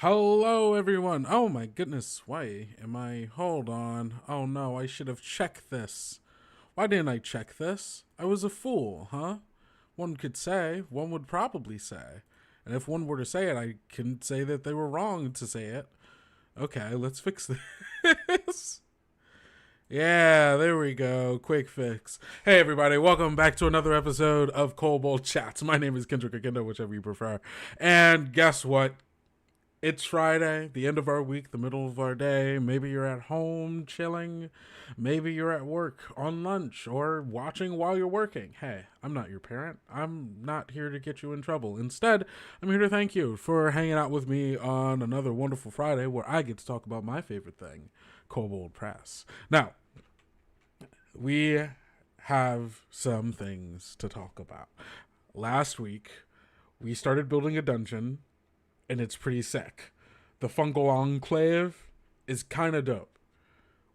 Hello, everyone. Oh my goodness. Why am I? Hold on. Oh no, I should have checked this. Why didn't I check this? I was a fool, huh? One could say, one would probably say. And if one were to say it, I can say that they were wrong to say it. Okay, let's fix this. Yeah, there we go. Quick fix. Hey, everybody. Welcome back to another episode of Kobold Chats. My name is Kendrick or Kendo, whichever you prefer. And guess what? It's Friday, the end of our week, the middle of our day. Maybe you're at home chilling. Maybe you're at work on lunch or watching while you're working. Hey, I'm not your parent. I'm not here to get you in trouble. Instead, I'm here to thank you for hanging out with me on another wonderful Friday where I get to talk about my favorite thing, Kobold Press. Now, we have some things to talk about. Last week, we started building a dungeon, and it's pretty sick. The Fungal Conclave is kind of dope.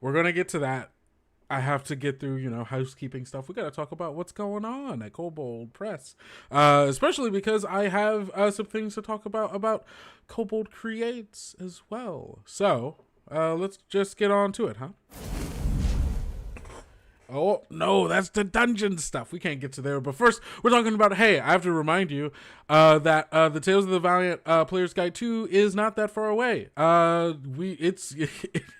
We're going to get to that. I have to get through, housekeeping stuff. We got to talk about what's going on at Kobold Press. Especially because I have some things to talk about Kobold Creates as well. So, let's just get on to it, huh? Oh, no, that's the dungeon stuff. We can't get to there. But first, we're talking about, hey, I have to remind you that the Tales of the Valiant Player's Guide 2 is not that far away.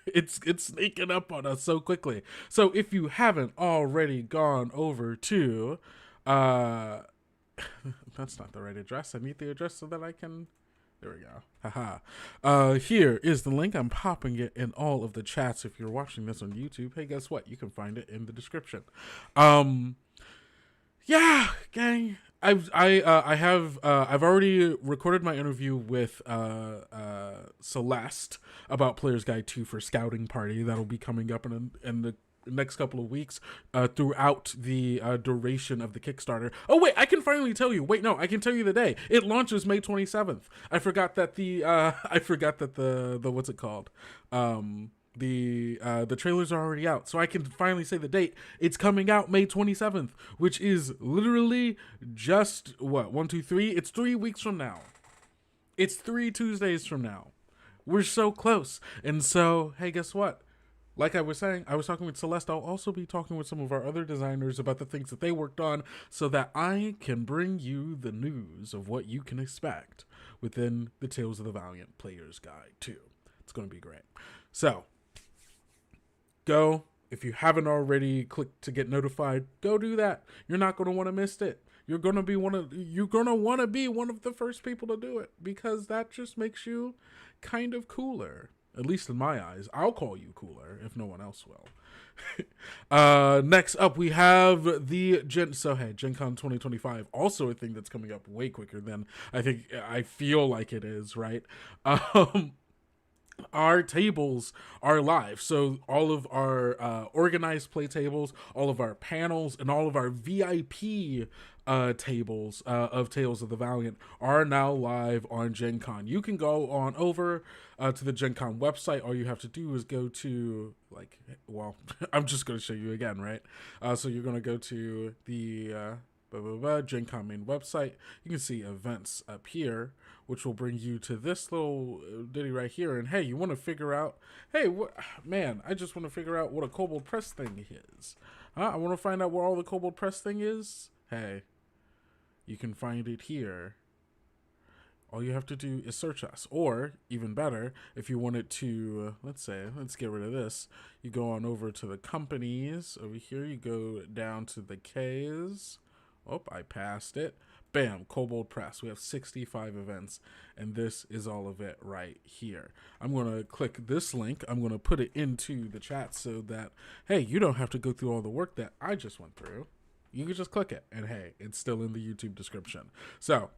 It's sneaking up on us so quickly. So if you haven't already gone over to... that's not the right address. I need the address so that I can... There we go. Haha. Here is the link. I'm popping it in all of the chats if you're watching this on YouTube. Hey, guess what? You can find it in the description. Yeah, gang. I've already recorded my interview with Celeste about Player's Guide 2 for Scouting Party. That'll be coming up in the next couple of weeks throughout the duration of the Kickstarter. Oh wait, I can finally tell you. Wait, no, I can tell you the day. It launches May 27th. I forgot that the what's it called? The trailers are already out, so I can finally say the date. It's coming out May 27th, which is literally just what, 1, 2, 3? It's 3 weeks from now. It's 3 Tuesdays from now. We're so close. And so, hey, guess what? Like I was saying, I was talking with Celeste. I'll also be talking with some of our other designers about the things that they worked on so that I can bring you the news of what you can expect within the Tales of the Valiant Player's Guide 2. It's going to be great. So, go. If you haven't already clicked to get notified, go do that. You're not going to want to miss it. You're going to want to be one of the first people to do it because that just makes you kind of cooler. At least in my eyes. I'll call you cooler if no one else will. Next up, we have the GenCon 2025. Also a thing that's coming up way quicker than I feel like it is, right? Our tables are live. So all of our organized play tables, all of our panels, and all of our VIP tables of Tales of the Valiant are now live on GenCon. You can go on over to the GenCon website. All you have to do is go to, I'm just going to show you again, right? So you're going to go to the GenCon main website. You can see events up here, which will bring you to this little ditty right here. And hey, you want to figure out, I just want to figure out what a Kobold Press thing is. I want to find out where all the Kobold Press thing is. Hey, you can find it here. All you have to do is search us. Or, even better, if you wanted to, let's get rid of this. You go on over to the companies. Over here, you go down to the Ks. Oh, I passed it. Bam, Kobold Press. We have 65 events, and this is all of it right here. I'm going to click this link. I'm going to put it into the chat so that, hey, you don't have to go through all the work that I just went through. You can just click it, and hey, it's still in the YouTube description. So,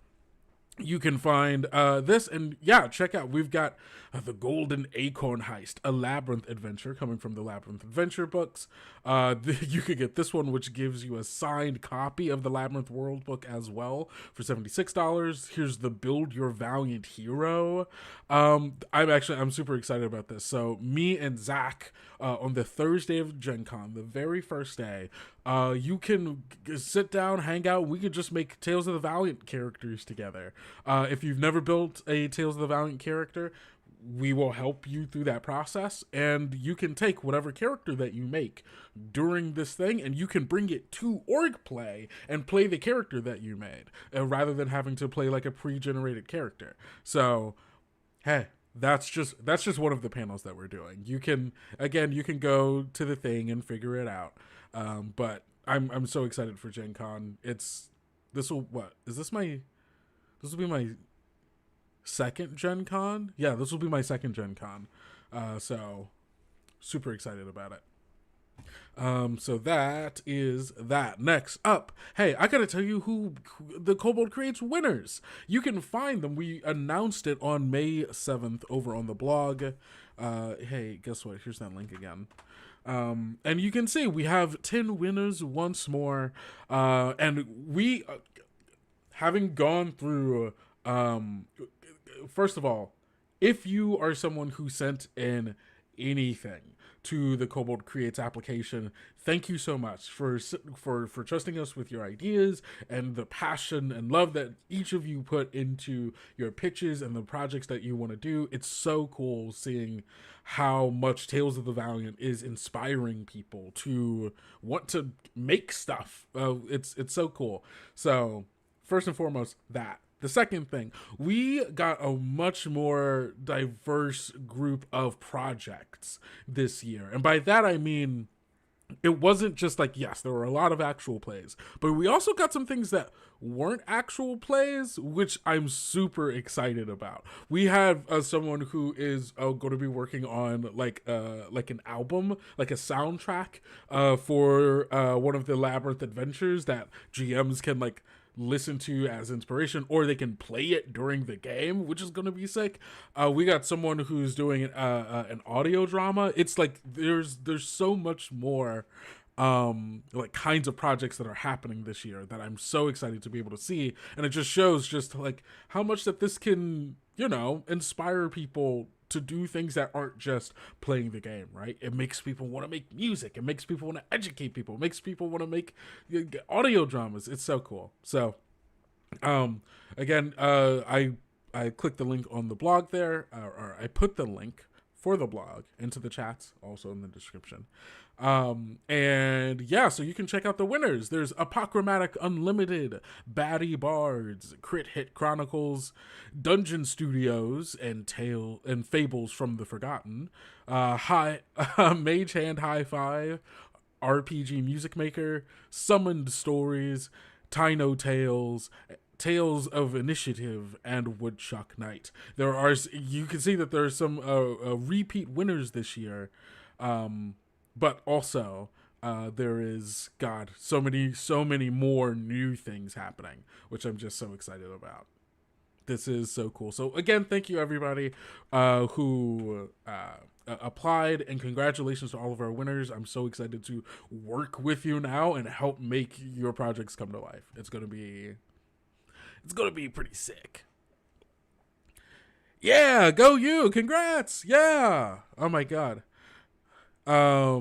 you can find this, and yeah, check out, we've got the Golden Acorn Heist, a Labyrinth adventure coming from the Labyrinth Adventure books. You could get this one, which gives you a signed copy of the Labyrinth World book as well for $76. Here's the Build Your Valiant Hero. I'm super excited about this. So me and Zach, on the Thursday of GenCon, the very first day, you can sit down, hang out. We could just make Tales of the Valiant characters together. If you've never built a Tales of the Valiant character, we will help you through that process, and you can take whatever character that you make during this thing and you can bring it to org play and play the character that you made, rather than having to play like a pre-generated character. So hey, that's just one of the panels that we're doing. You can go to the thing and figure it out. But I'm so excited for Gen Con. This will be my second Gen Con. Yeah, this will be my second Gen Con. So super excited about it. So that is that. Next up, hey, I gotta tell you who the Kobold Creates winners. You can find them. We announced it on May 7th over on the blog. Hey, guess what? Here's that link again. And you can see we have 10 winners once more. And we, having gone through, first of all, if you are someone who sent in anything to the Kobold Creates application, thank you so much for trusting us with your ideas and the passion and love that each of you put into your pitches and the projects that you want to do. It's so cool seeing how much Tales of the Valiant is inspiring people to want to make stuff. It's so cool. So first and foremost, that. The second thing, we got a much more diverse group of projects this year. And by that, I mean, it wasn't just like, yes, there were a lot of actual plays, but we also got some things that weren't actual plays, which I'm super excited about. We have someone who is going to be working on like an album, like a soundtrack for one of the Labyrinth adventures that GMs can like listen to as inspiration, or they can play it during the game, which is going to be sick. We got someone who's doing an audio drama. It's like there's so much more like kinds of projects that are happening this year that I'm so excited to be able to see, and it just shows just like how much that this can, you know, inspire people to do things that aren't just playing the game, right? It makes people want to make music. It makes people want to educate people. It makes people want to make audio dramas. It's so cool. So, again, I clicked the link on the blog there, or I put the link for the blog into the chats, also in the description. And yeah, so you can check out the winners. There's Apochromatic Unlimited, Baddie Bards, Crit Hit Chronicles, Dungeon Studios, and Fables from the Forgotten, Mage Hand Hi-Fi, RPG Music Maker, Summoned Stories, Tino Tales, Tales of Initiative, and Woodchuck Knight. You can see that there are some repeat winners this year, but also there is so many more new things happening, which I'm just so excited about. This is so cool. So again, thank you everybody who applied, and congratulations to all of our winners. I'm so excited to work with you now and help make your projects come to life. It's gonna be pretty sick. Yeah, go you! Congrats! Yeah! Oh my god. Yeah,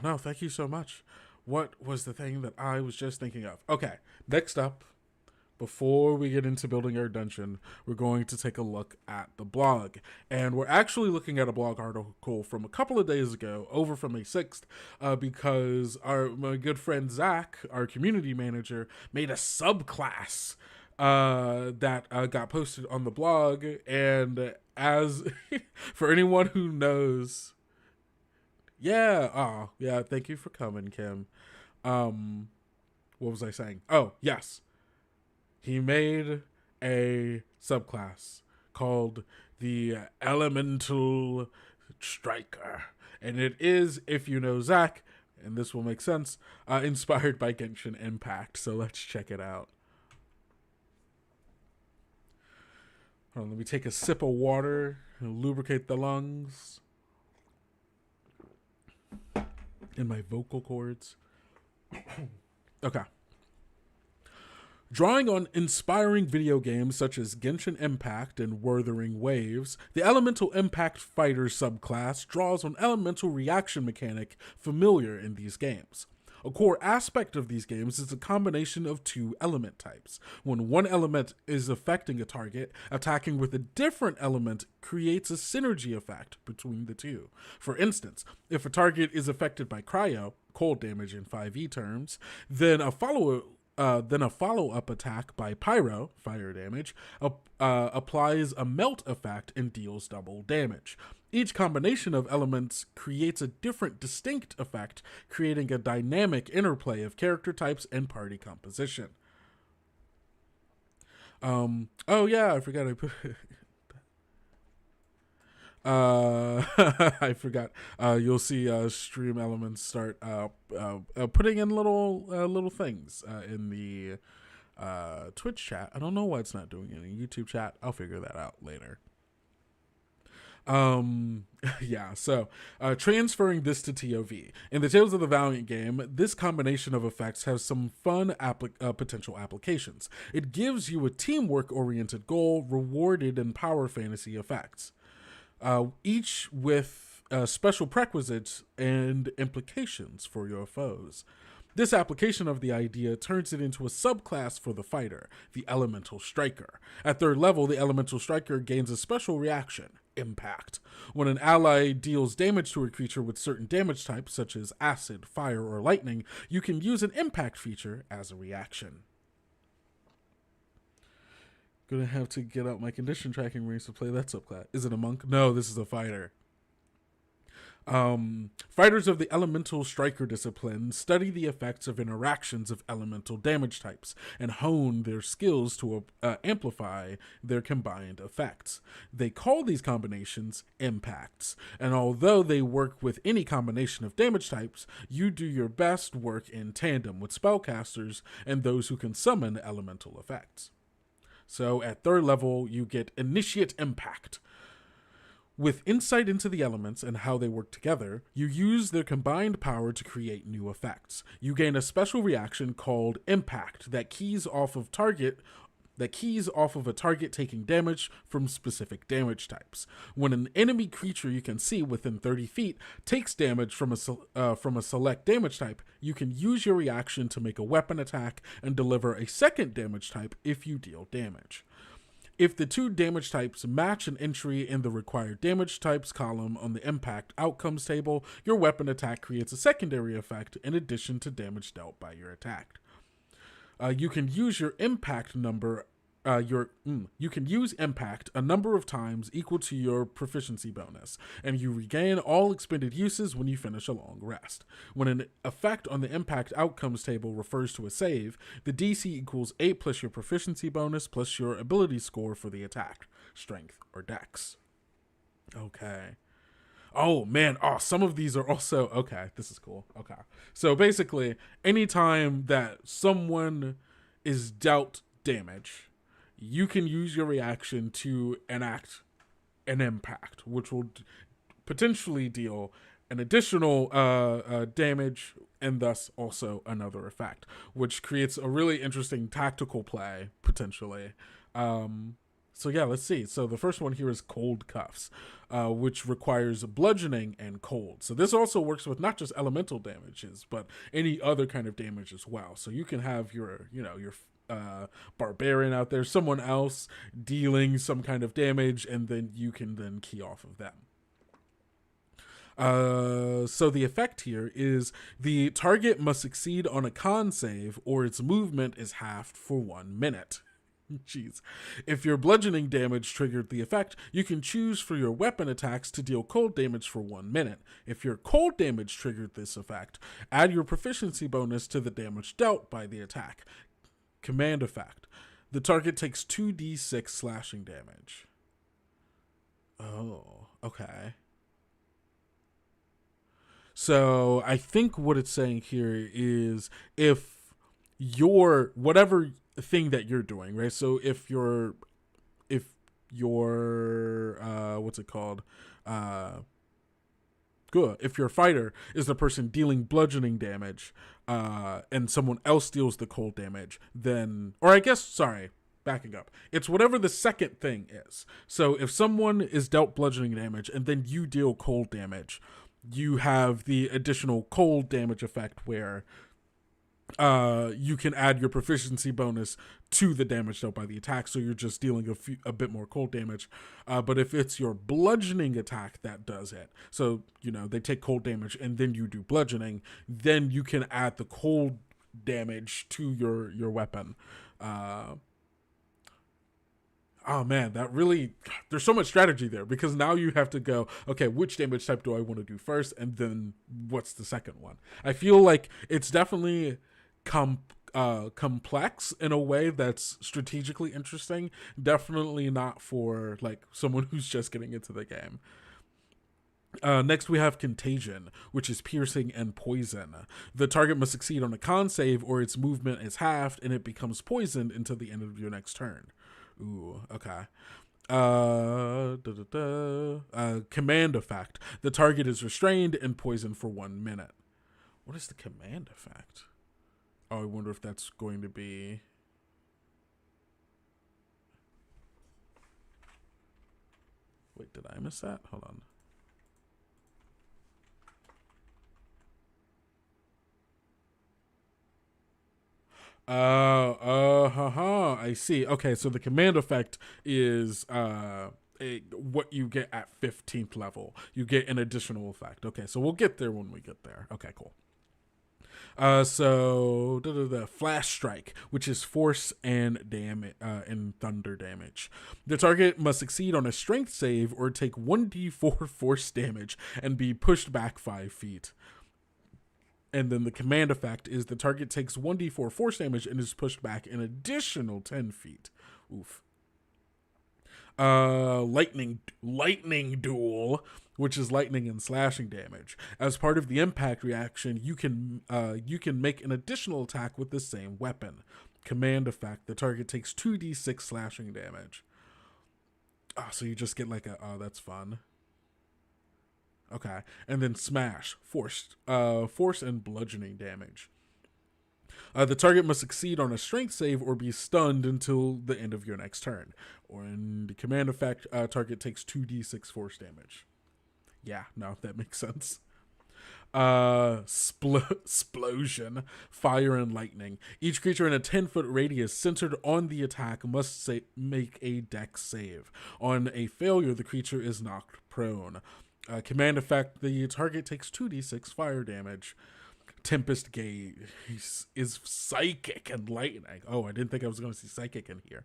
no, thank you so much. What was the thing that I was just thinking of? Okay, next up, before we get into building our dungeon, we're going to take a look at the blog. And we're actually looking at a blog article from a couple of days ago, over from May 6th, because my good friend Zach, our community manager, made a subclass that got posted on the blog. And as for anyone who knows, yeah, thank you for coming, Kim. What was I saying? Oh, yes. He made a subclass called the Elemental Striker. And it is, if you know Zach, and this will make sense, inspired by Genshin Impact. So let's check it out. Hold on, let me take a sip of water and lubricate the lungs and my vocal cords. Okay. Drawing on inspiring video games such as Genshin Impact and Wuthering Waves, the Elemental Impact Fighter subclass draws on elemental reaction mechanic familiar in these games. A core aspect of these games is a combination of two element types. When one element is affecting a target, attacking with a different element creates a synergy effect between the two. For instance, if a target is affected by cryo, cold damage in 5e terms, then a follow-up attack by pyro, fire damage, applies a melt effect and deals double damage. Each combination of elements creates a different distinct effect, creating a dynamic interplay of character types and party composition. Oh yeah, I forgot I put I forgot. You'll see stream elements start putting in little things in the Twitch chat. I don't know why it's not doing it in YouTube chat. I'll figure that out later. Yeah, so transferring this to TOV. In the Tales of the Valiant game, this combination of effects has some fun potential applications. It gives you a teamwork-oriented goal rewarded in power fantasy effects, each with special prerequisites and implications for your foes. This application of the idea turns it into a subclass for the fighter, the Elemental Striker. At third level, the Elemental Striker gains a special reaction, Impact. When an ally deals damage to a creature with certain damage types, such as acid, fire, or lightning, you can use an impact feature as a reaction. Gonna have to get out my condition tracking rings to play that subclass. Is it a monk? No, this is a fighter. Fighters of the Elemental Striker discipline study the effects of interactions of elemental damage types and hone their skills to amplify their combined effects. They call these combinations impacts, and although they work with any combination of damage types, you do your best work in tandem with spellcasters and those who can summon elemental effects. So at third level, you get Initiate Impact. With insight into the elements and how they work together, you use their combined power to create new effects. You gain a special reaction called Impact that keys off of a target taking damage from specific damage types. When an enemy creature you can see within 30 feet takes damage from a select damage type, you can use your reaction to make a weapon attack and deliver a second damage type if you deal damage. If the two damage types match an entry in the required damage types column on the impact outcomes table, your weapon attack creates a secondary effect in addition to damage dealt by your attack. You can use your impact number. You can use impact a number of times equal to your proficiency bonus, and you regain all expended uses when you finish a long rest. When an effect on the impact outcomes table refers to a save, the DC equals 8 plus your proficiency bonus plus your ability score for the attack, strength, or dex. Okay. Oh man, some of these are also, okay, this is cool. Okay. So basically, anytime that someone is dealt damage, you can use your reaction to enact an impact, which will potentially deal an additional damage and thus also another effect, which creates a really interesting tactical play, potentially. So yeah, let's see. So the first one here is Cold Cuffs, which requires bludgeoning and cold. So this also works with not just elemental damages, but any other kind of damage as well. So you can have your barbarian out there, someone else dealing some kind of damage, and then you can then key off of them. So the effect here is the target must succeed on a con save or its movement is halved for 1 minute. Jeez. If your bludgeoning damage triggered the effect, you can choose for your weapon attacks to deal cold damage for 1 minute. If your cold damage triggered this effect, add your proficiency bonus to the damage dealt by the attack. Command effect. The target takes 2d6 slashing damage. Oh, okay. So I think what it's saying here is if your whatever thing that you're doing, right? So if your what's it called? If your fighter is the person dealing bludgeoning damage, and someone else deals the cold damage, then, or I guess, sorry, backing up. It's whatever the second thing is. So if someone is dealt bludgeoning damage and then you deal cold damage, you have the additional cold damage effect where you can add your proficiency bonus to the damage dealt by the attack, so you're just dealing a bit more cold damage. But if it's your bludgeoning attack that does it, so they take cold damage and then you do bludgeoning, then you can add the cold damage to your weapon. Oh man, there's so much strategy there, because now you have to go, okay, which damage type do I want to do first, and then what's the second one? I feel like it's definitely complex in a way that's strategically interesting. Definitely not for like someone who's just getting into the game. Next, we have Contagion, which is piercing and poison. The target must succeed on a con save, or its movement is halved, and it becomes poisoned until the end of your next turn. Ooh, okay. Command effect. The target is restrained and poisoned for 1 minute. What is the command effect? Oh, I wonder if that's going to be... Wait, did I miss that? Hold on. I see. Okay, so the command effect is what you get at 15th level. You get an additional effect. Okay, so we'll get there when we get there. Okay, cool. So flash strike, which is force and damage and thunder damage. The target must succeed on a strength save or take 1d4 force damage and be pushed back 5 feet. And then the command effect is the target takes 1d4 force damage and is pushed back an additional 10 feet. Oof. Lightning duel, which is lightning and slashing damage. As part of the impact reaction, you can make an additional attack with the same weapon. Command effect: the target takes 2d6 slashing damage. Oh, so you just get like oh, that's fun. Okay, and then smash, force and bludgeoning damage. The target must succeed on a strength save or be stunned until the end of your next turn. Or in the command effect, target takes 2d6 force damage. Yeah, no, that makes sense. Explosion, fire and lightning. Each creature in a 10-foot radius centered on the attack must make a dex save. On a failure, the creature is knocked prone. Command effect: the target takes 2d6 fire damage. Tempest Gaze is psychic and lightning. Oh, I didn't think I was going to see psychic in here.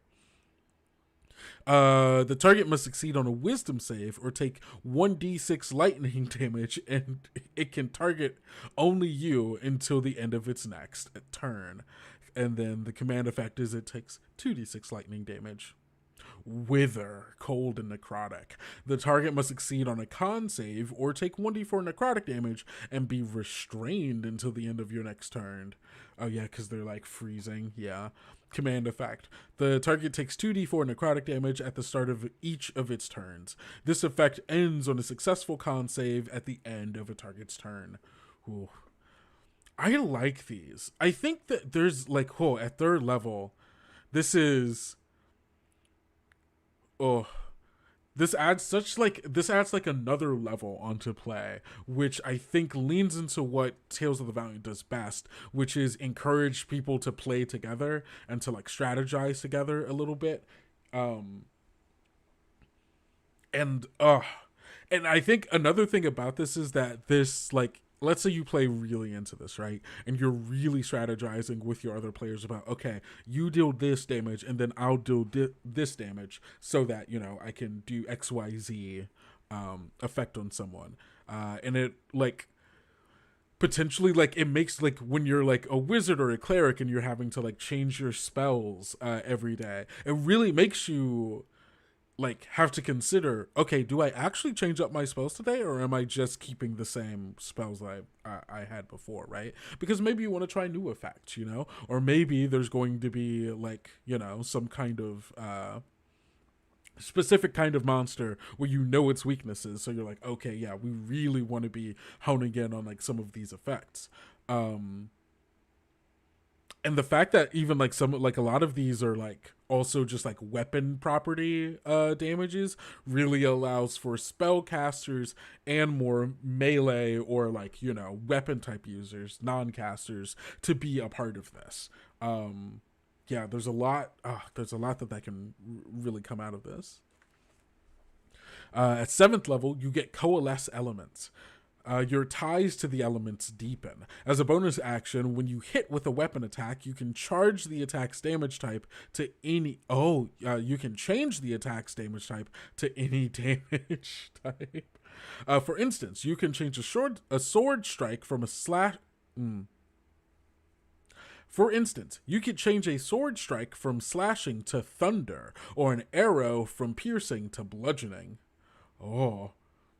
The target must succeed on a wisdom save or take 1d6 lightning damage, and it can target only you until the end of its next turn. And then the command effect is it takes 2d6 lightning damage. Wither, cold and necrotic. The target must succeed on a con save or take 1d4 necrotic damage and be restrained until the end of your next turn. Oh yeah, because they're like freezing. Yeah. Command effect: the target takes 2d4 necrotic damage at the start of each of its turns. This effect ends on a successful con save at the end of a target's turn. Ooh. I like these. I think that there's like, at 3rd level, this is... Oh, this adds like another level onto play, which I think leans into what Tales of the Valiant does best, which is encourage people to play together and to like strategize together a little bit. And I think another thing about this is that this, like, let's say you play really into this, right? And you're really strategizing with your other players about, okay, you deal this damage and then I'll deal this damage so that, I can do XYZ effect on someone. And it, like, potentially, like, it makes, like, when you're, like, a wizard or a cleric and you're having to, like, change your spells every day, it really makes you... like have to consider, okay, do I actually change up my spells today, or am I just keeping the same spells I had before, right? Because maybe you want to try new effects, or maybe there's going to be like, some kind of specific kind of monster where its weaknesses, so you're like, okay, yeah, we really want to be honing in on like some of these effects. And the fact that even like some like a lot of these are like also just like weapon property damages really allows for spellcasters and more melee or like, you know, weapon type users, non-casters, to be a part of this. Yeah, there's a lot that can really come out of this. At 7th level, you get Coalesce Elements. Your ties to the elements deepen. As a bonus action, when you hit with a weapon attack, you can charge the attack's damage type to any. You can change the attack's damage type to any damage type. For instance, you can change a sword strike from a slash. For instance, you could change a sword strike from slashing to thunder, or an arrow from piercing to bludgeoning. Oh,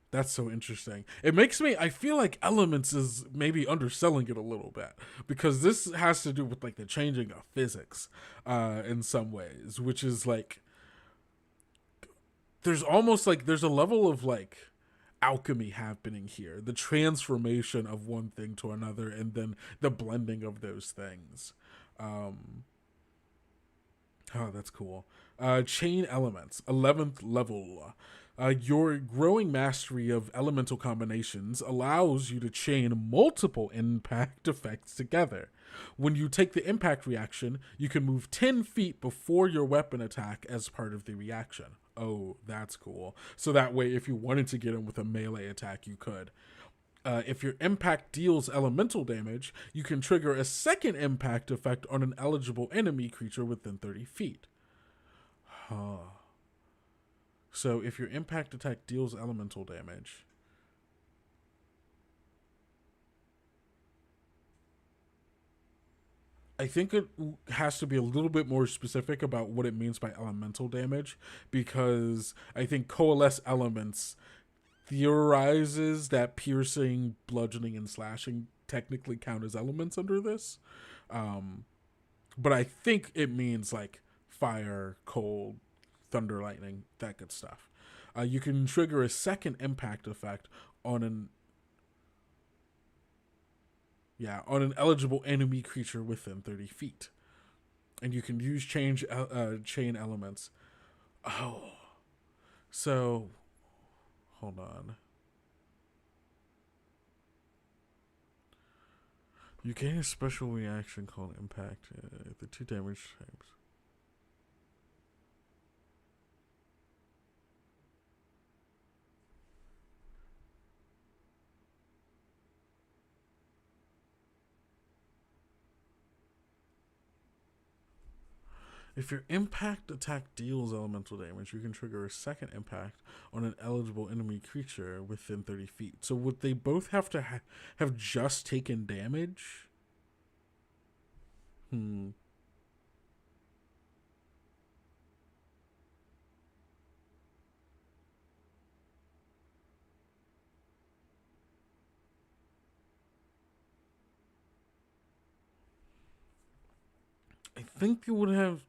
that's so interesting. It makes me, I feel like Elements is maybe underselling it a little bit, because this has to do with like the changing of physics in some ways, which is like, there's almost like, there's a level of like alchemy happening here, the transformation of one thing to another, and then the blending of those things. Oh, that's cool. Chain Elements, 11th level. Your growing mastery of elemental combinations allows you to chain multiple impact effects together. When you take the impact reaction, you can move 10 feet before your weapon attack as part of the reaction. Oh, that's cool. So that way, if you wanted to get in with a melee attack, you could. If your impact deals elemental damage, you can trigger a second impact effect on an eligible enemy creature within 30 feet. Huh. So if your impact attack deals elemental damage, I think it has to be a little bit more specific about what it means by elemental damage, because I think Coalesce Elements theorizes that piercing, bludgeoning, and slashing technically count as elements under this. But I think it means like fire, cold, thunder, lightning, that good stuff. You can trigger a second impact effect on an eligible enemy creature within 30 feet. And you can use chain elements. Oh. So, hold on. You gain a special reaction called Impact. The 2 damage types. If your impact attack deals elemental damage, you can trigger a second impact on an eligible enemy creature within 30 feet. So would they both have to have just taken damage? I think you would have.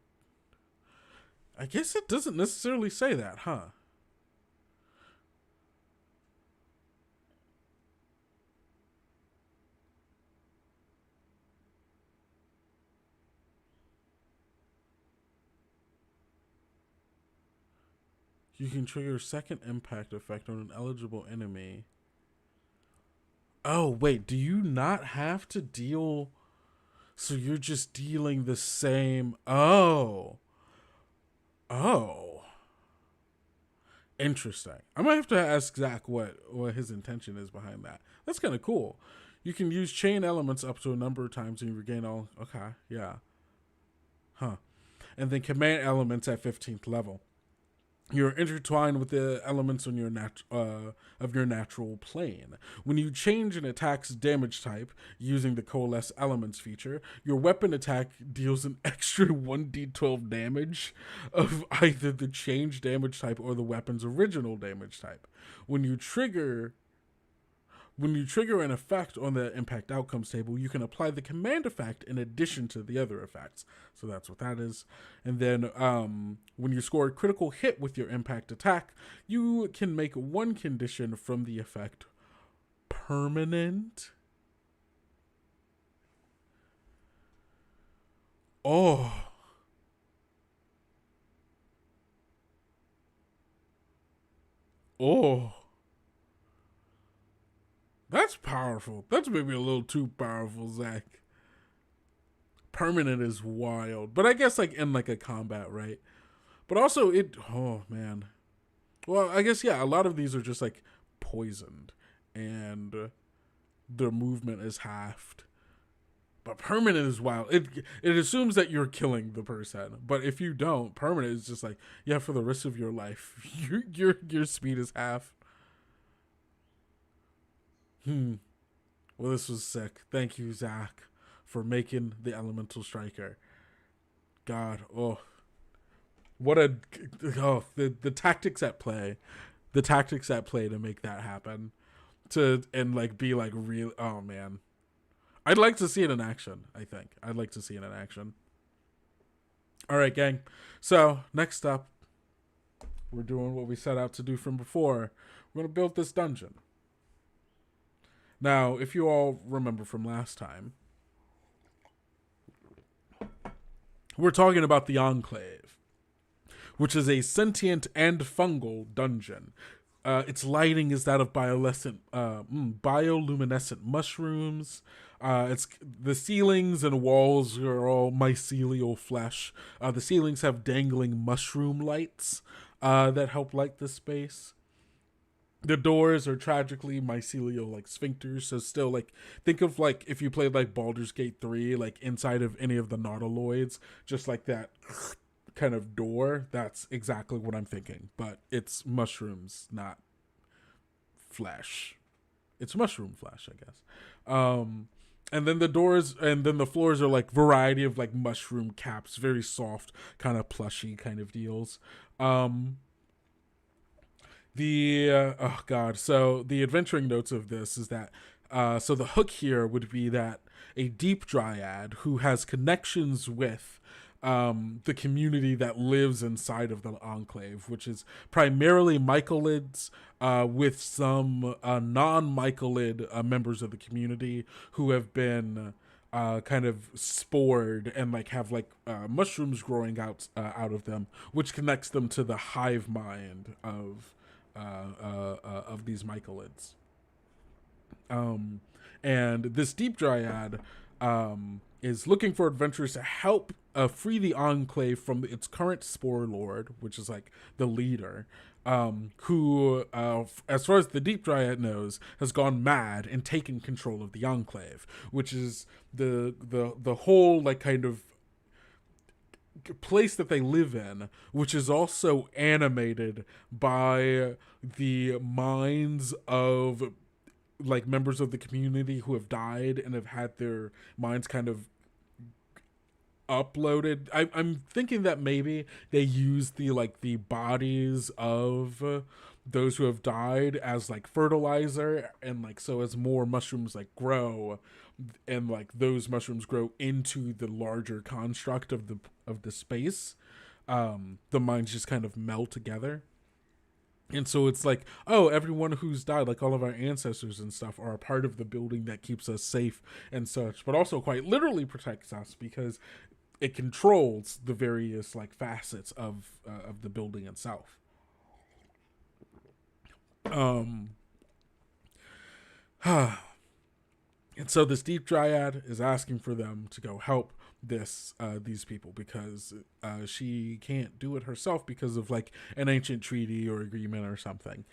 I guess it doesn't necessarily say that, huh? You can trigger a second impact effect on an eligible enemy. Oh, wait, do you not have to deal... So you're just dealing the same... Oh. Interesting. I might have to ask Zach what his intention is behind that. That's kind of cool. You can use chain elements up to a number of times and you regain all... Okay, yeah. Huh. And then command elements at 15th level. You're intertwined with the elements on your of your natural plane. When you change an attack's damage type using the Coalesce Elements feature, your weapon attack deals an extra 1d12 damage of either the change damage type or the weapon's original damage type. When you trigger an effect on the impact outcomes table, you can apply the command effect in addition to the other effects. So that's what that is. And then when you score a critical hit with your impact attack, you can make one condition from the effect permanent. Oh. Oh. That's powerful. That's maybe a little too powerful, Zach. Permanent is wild. But I guess like in like a combat, right? But also it oh man. Well, I guess yeah, a lot of these are just like poisoned and their movement is halved. But permanent is wild. It assumes that you're killing the person, but if you don't, permanent is just like yeah, for the rest of your life, your speed is half. Well, this was sick. Thank you, Zach, for making the elemental striker. God, oh, what a the tactics at play, the tactics at play to make that happen, to and like be like real. Oh man, I'd like to see it in action. I think I'd like to see it in action. All right, gang. So next up, we're doing what we set out to do from before. We're gonna build this dungeon. Now, if you all remember from last time, we're talking about the Enclave, which is a sentient and fungal dungeon. Its lighting is that of bioluminescent mushrooms. It's the ceilings and walls are all mycelial flesh. The ceilings have dangling mushroom lights that help light the space. The doors are tragically mycelial, like sphincters. So still, like, think of like if you played like Baldur's Gate 3, like inside of any of the nautiloids, just like that kind of door. That's exactly what I'm thinking. But it's mushrooms, not flesh. It's mushroom flesh, I guess. And then the doors and then the floors are like variety of like mushroom caps, very soft, kind of plushy kind of deals. Um, oh god, so the adventuring notes of this is that so the hook here would be that a deep dryad who has connections with the community that lives inside of the enclave, which is primarily mycelids with some non-mycelid members of the community who have been kind of spored and like have like mushrooms growing out of them, which connects them to the hive mind of these mycelids. And this deep dryad is looking for adventurers to help free the enclave from its current spore lord, which is like the leader, who, as far as the deep dryad knows, has gone mad and taken control of the enclave, which is the whole like kind of place that they live in, which is also animated by the minds of like members of the community who have died and have had their minds kind of uploaded. I'm thinking that maybe they use the bodies of those who have died as like fertilizer, and like so as more mushrooms like grow and like those mushrooms grow into the larger construct of the space, the minds just kind of meld together. And so it's like, oh, everyone who's died, like all of our ancestors and stuff, are a part of the building that keeps us safe and such, but also quite literally protects us because it controls the various like facets of the building itself. Um, and so this deep dryad is asking for them to go help these people because she can't do it herself because of like an ancient treaty or agreement or something.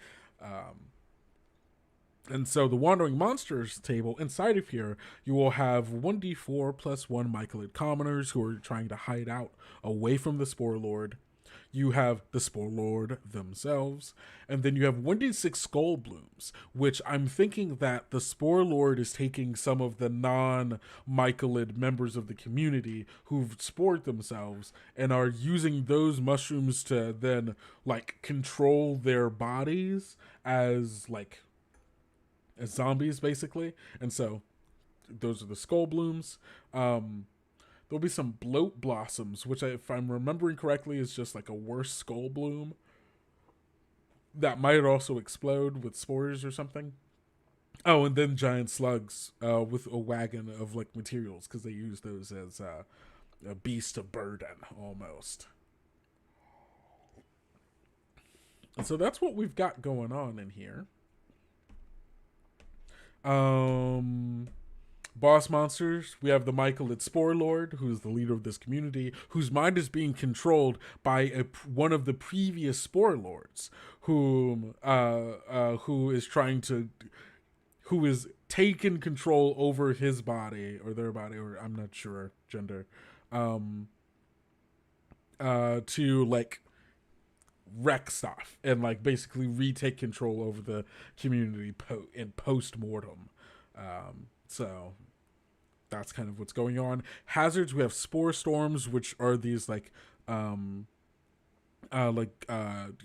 And so the Wandering Monsters table, inside of here, you will have 1d4 plus 1 mycelid commoners who are trying to hide out away from the Spore Lord. You have the Spore Lord themselves, and then you have 1d6 Skull Blooms, which I'm thinking that the Spore Lord is taking some of the non-mycelid members of the community who've spored themselves and are using those mushrooms to then, like, control their bodies as, like, as zombies, basically. And so those are the Skull Blooms. There'll be some Bloat Blossoms, which, if I'm remembering correctly, is just like a worse Skull Bloom that might also explode with spores or something. Oh, and then Giant Slugs with a wagon of like materials, because they use those a beast of burden almost. And so that's what we've got going on in here. Boss monsters, we have the Mycolid Spore Lord, who is the leader of this community, whose mind is being controlled by one of the previous Spore Lords, who is taken control over his body or their body, or I'm not sure gender, to like wreck stuff and like basically retake control over the community in post-mortem. So that's kind of what's going on. Hazards, we have spore storms, which are these like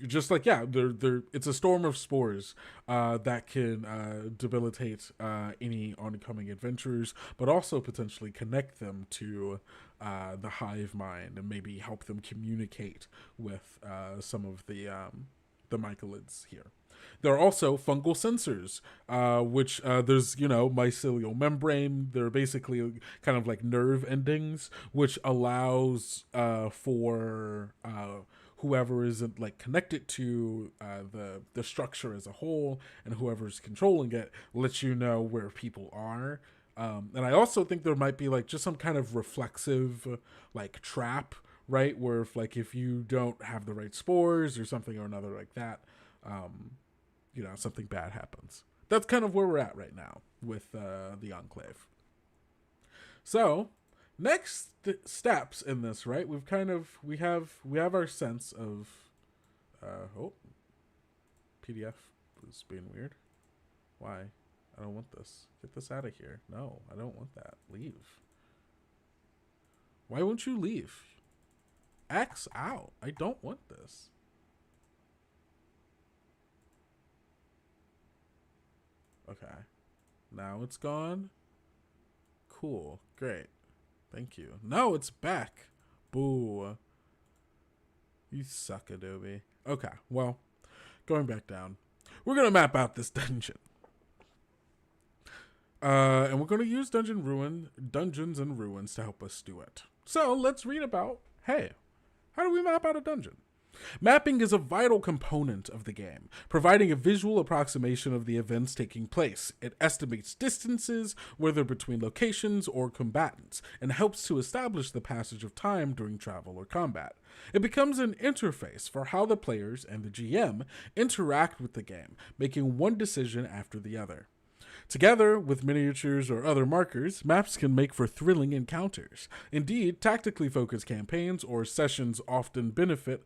just like, yeah, they're it's a storm of spores that can debilitate any oncoming adventurers, but also potentially connect them to the hive mind and maybe help them communicate with some of the mycelids here. There are also fungal sensors, which there's, mycelial membrane. They're basically kind of like nerve endings, which allows for whoever isn't like connected to the structure as a whole, and whoever's controlling it lets you know where people are. And I also think there might be like just some kind of reflexive like trap, right? Where if you don't have the right spores or something or another like that, something bad happens. That's kind of where we're at right now with the Enclave. So next steps in this, right? We have our sense of PDF is being weird. Why? I don't want this. Get this out of here. No, I don't want that. Leave. Why won't you leave? X out. I don't want this. Okay. Now it's gone. Cool. Great. Thank you. No, it's back. Boo. You suck, Adobe. Okay, well, going back down. We're going to map out this dungeon. And we're going to use Dungeons and Ruins to help us do it. So let's read about, hey, how do we map out a dungeon? Mapping is a vital component of the game, providing a visual approximation of the events taking place. It estimates distances, whether between locations or combatants, and helps to establish the passage of time during travel or combat. It becomes an interface for how the players and the GM interact with the game, making one decision after the other. Together with miniatures or other markers, maps can make for thrilling encounters. Indeed, tactically focused campaigns or sessions often benefit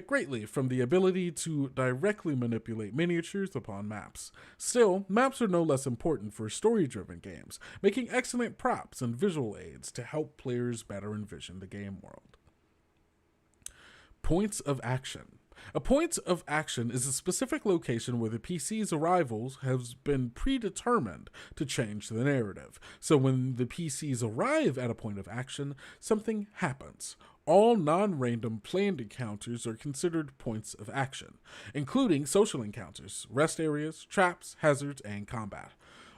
greatly from the ability to directly manipulate miniatures upon maps. Still, maps are no less important for story-driven games, making excellent props and visual aids to help players better envision the game world. Points of action. A point of action is a specific location where the PC's arrivals has been predetermined to change the narrative. So when the PCs arrive at a point of action, something happens. All non-random planned encounters are considered points of action, including social encounters, rest areas, traps, hazards, and combat.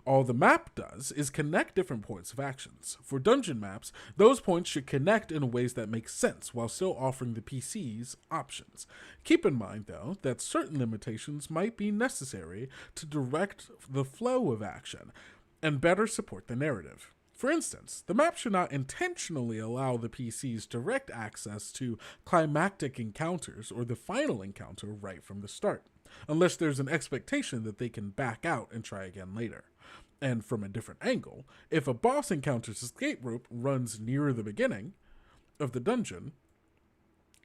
All the map does is connect different points of actions. For dungeon maps, those points should connect in ways that make sense while still offering the PCs options. Keep in mind, though, that certain limitations might be necessary to direct the flow of action and better support the narrative. For instance, the map should not intentionally allow the PCs direct access to climactic encounters or the final encounter right from the start, unless there's an expectation that they can back out and try again later. And from a different angle, if a boss encounter's escape rope runs near the beginning of the dungeon,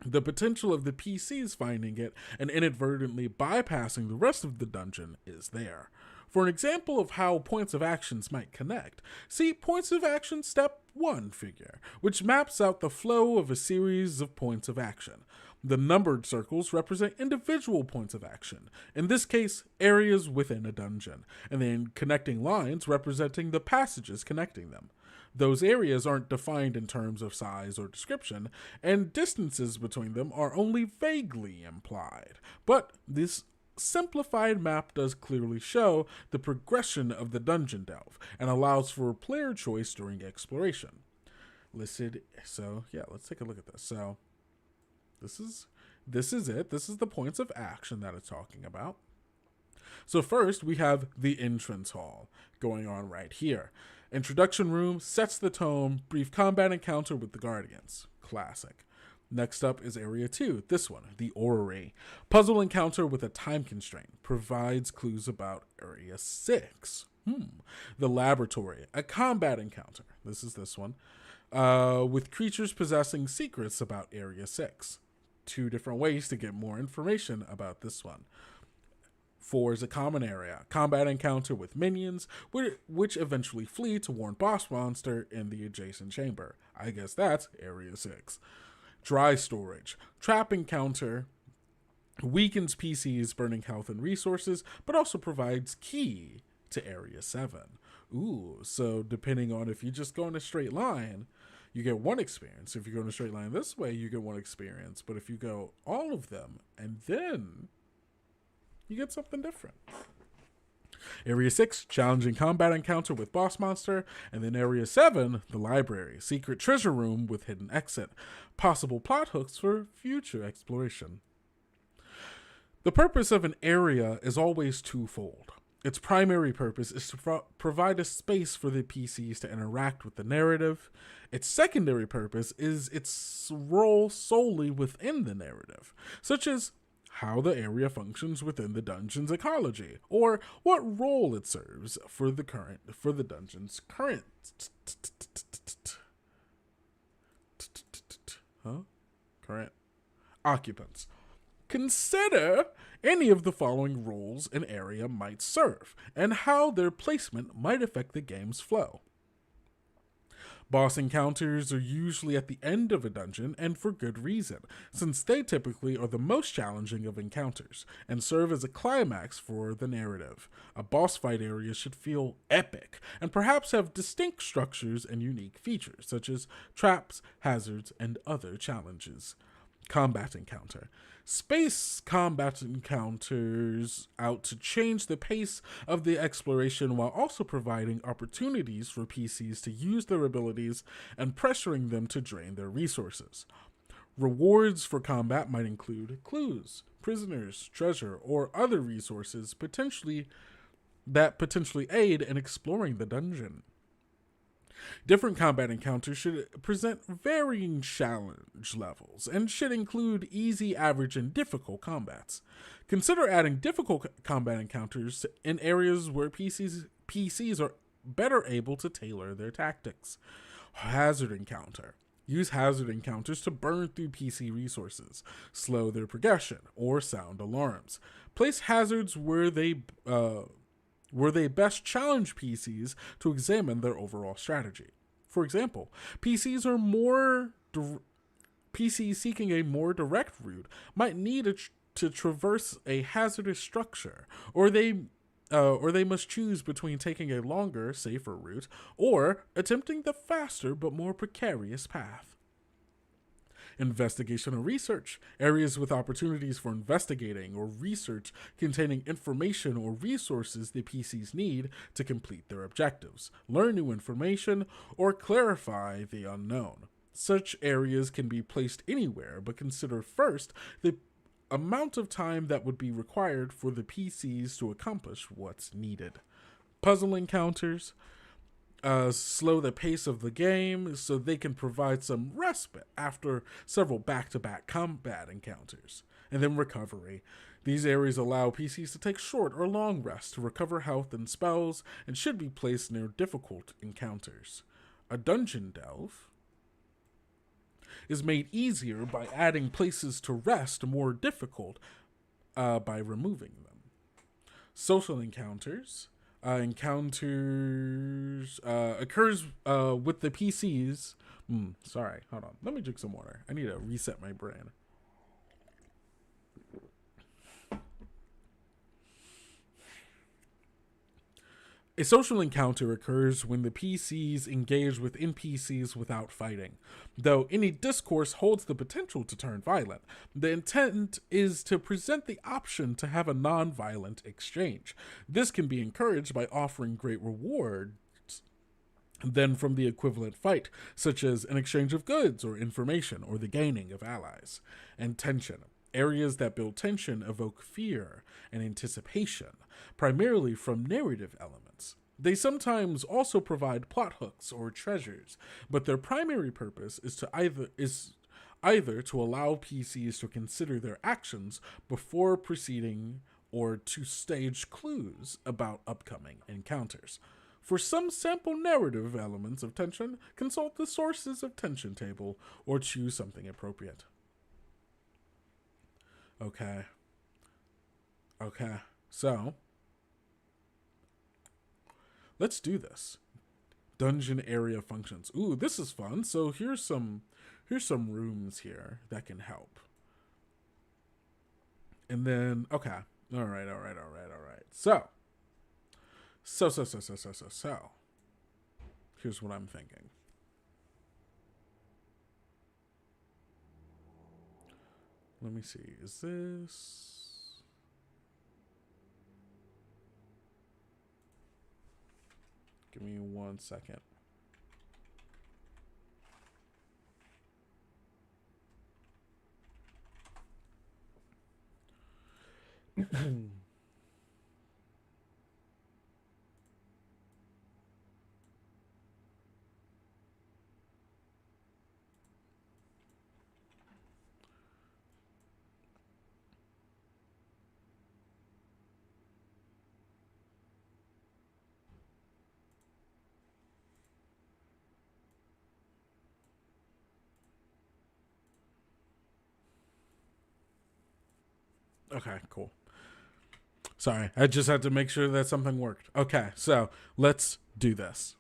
the potential of the PCs finding it and inadvertently bypassing the rest of the dungeon is there. For an example of how points of actions might connect, see Points of Action Step 1 figure, which maps out the flow of a series of points of action. The numbered circles represent individual points of action, in this case, areas within a dungeon, and then connecting lines representing the passages connecting them. Those areas aren't defined in terms of size or description, and distances between them are only vaguely implied. But this simplified map does clearly show the progression of the dungeon delve and allows for player choice during exploration. Listed, so yeah, let's take a look at this. So this is it. This is the points of action that it's talking about. So first, we have the entrance hall going on right here. Introduction room sets the tone, brief combat encounter with the Guardians. Classic. Next up is Area 2, this one, the Orrery. Puzzle encounter with a time constraint. Provides clues about Area 6. The Laboratory, a combat encounter. This is this one. With creatures possessing secrets about Area 6. 2 different ways to get more information about this one. 4 is a common area, combat encounter with minions, which eventually flee to warn boss monster in the adjacent chamber. I guess that's Area 6. Dry storage, trap encounter, weakens PCs, burning health and resources, but also provides key to Area 7. Ooh, so depending on if you just go in a straight line, you get 1 experience. If you go in a straight line this way, you get 1 experience. But if you go all of them, and then you get something different. Area 6, challenging combat encounter with boss monster. And then Area 7, the library, secret treasure room with hidden exit. Possible plot hooks for future exploration. The purpose of an area is always twofold. Its primary purpose is to provide a space for the PCs to interact with the narrative. Its secondary purpose is its role solely within the narrative, such as how the area functions within the dungeon's ecology, or what role it serves for the dungeon's current occupants. Consider any of the following roles an area might serve, and how their placement might affect the game's flow. Boss encounters are usually at the end of a dungeon, and for good reason, since they typically are the most challenging of encounters, and serve as a climax for the narrative. A boss fight area should feel epic, and perhaps have distinct structures and unique features, such as traps, hazards, and other challenges. Combat encounter. Space combat encounters out to change the pace of the exploration while also providing opportunities for PCs to use their abilities and pressuring them to drain their resources. Rewards for combat might include clues, prisoners, treasure, or other resources potentially aid in exploring the dungeon. Different combat encounters should present varying challenge levels and should include easy, average, and difficult combats. Consider adding difficult combat encounters in areas where PCs are better able to tailor their tactics. Hazard encounter. Use hazard encounters to burn through PC resources, slow their progression, or sound alarms. Place hazards where they best challenge PCs to examine their overall strategy. For example, PCs seeking a more direct route might need to traverse a hazardous structure, or they must choose between taking a longer, safer route or attempting the faster but more precarious path. Investigation or research. Areas with opportunities for investigating or research containing information or resources the PCs need to complete their objectives, learn new information, or clarify the unknown. Such areas can be placed anywhere, but consider first the amount of time that would be required for the PCs to accomplish what's needed. Puzzle encounters. Slow the pace of the game so they can provide some respite after several back-to-back combat encounters. And then recovery. These areas allow PCs to take short or long rests to recover health and spells and should be placed near difficult encounters. A dungeon delve is made easier by adding places to rest more difficult by removing them. Social encounters. Occurs with the PCs. Sorry, hold on. Let me drink some water. I need to reset my brain. A social encounter occurs when the PCs engage with NPCs without fighting. Though any discourse holds the potential to turn violent, the intent is to present the option to have a non-violent exchange. This can be encouraged by offering great rewards than from the equivalent fight, such as an exchange of goods or information or the gaining of allies. And tension. Areas that build tension evoke fear and anticipation, primarily from narrative elements. They sometimes also provide plot hooks or treasures, but their primary purpose is either to allow PCs to consider their actions before proceeding or to stage clues about upcoming encounters. For some sample narrative elements of tension, consult the sources of tension table or choose something appropriate. Okay. So, let's do this. Dungeon area functions. Ooh, this is fun. So here's some rooms here that can help. And then, okay. All right. So. Here's what I'm thinking. Let me see. Is this... Give me 1 second. Okay, cool. Sorry, I just had to make sure that something worked. Okay, so let's do this.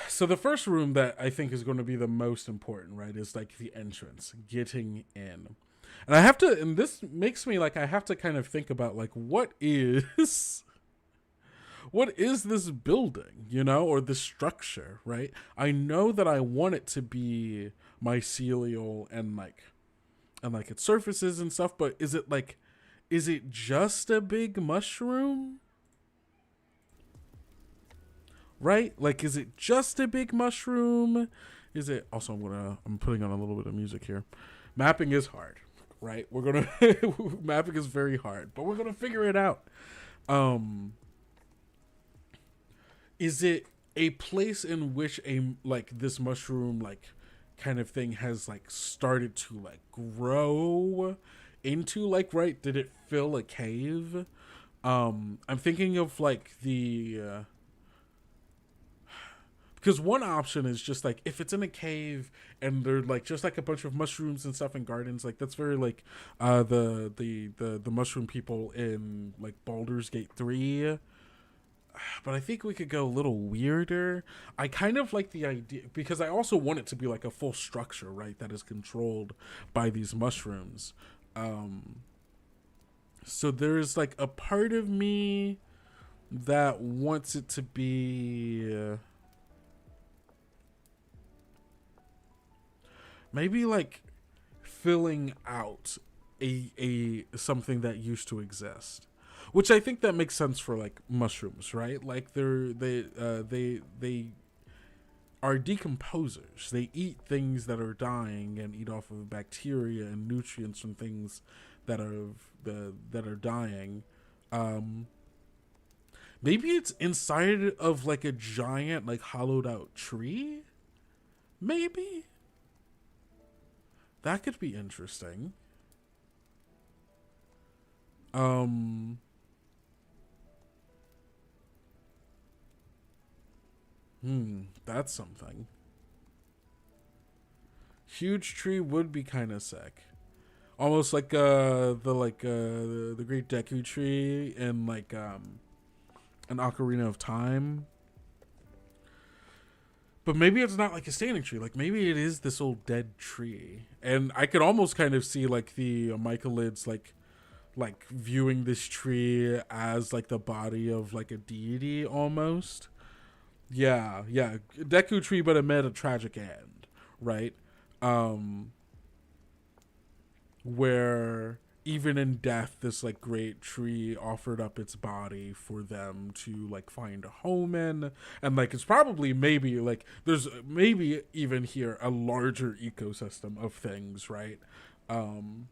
So the first room that I think is going to be the most important, right, is like the entrance, getting in. And I have to, and this makes me like, I have to kind of think about like, what is this building, you know, or this structure, right? I know that I want it to be mycelial and like its surfaces and stuff, but is it just a big mushroom? Right? Like, is it just a big mushroom? Is it also, I'm putting on a little bit of music here. Mapping is hard, right? Mapping is very hard, but we're gonna figure it out. Is it a place in which this mushroom kind of thing has started to grow into, right? Did it fill a cave? I'm thinking of because one option is just if it's in a cave and they're just a bunch of mushrooms and stuff in gardens, that's very the mushroom people in Baldur's Gate 3. But I think we could go a little weirder. I kind of like the idea because I also want it to be a full structure, right, that is controlled by these mushrooms. So there's a part of me that wants it to be maybe filling out a something that used to exist. Which I think that makes sense for mushrooms, right? They are decomposers. They eat things that are dying and eat off of bacteria and nutrients from things that are dying. Maybe it's inside of a giant hollowed out tree. Maybe that could be interesting. That's something. Huge tree would be kind of sick. Almost like the Great Deku tree in an Ocarina of Time. But maybe it's not a standing tree. Maybe it is this old dead tree. And I could almost kind of see the mycelids like viewing this tree as like the body of like a deity almost. Yeah, yeah, Deku tree, but it met a tragic end, right? Um, where even in death, this like great tree offered up its body for them to like find a home in, and like it's probably maybe like there's maybe even here a larger ecosystem of things, right? Um,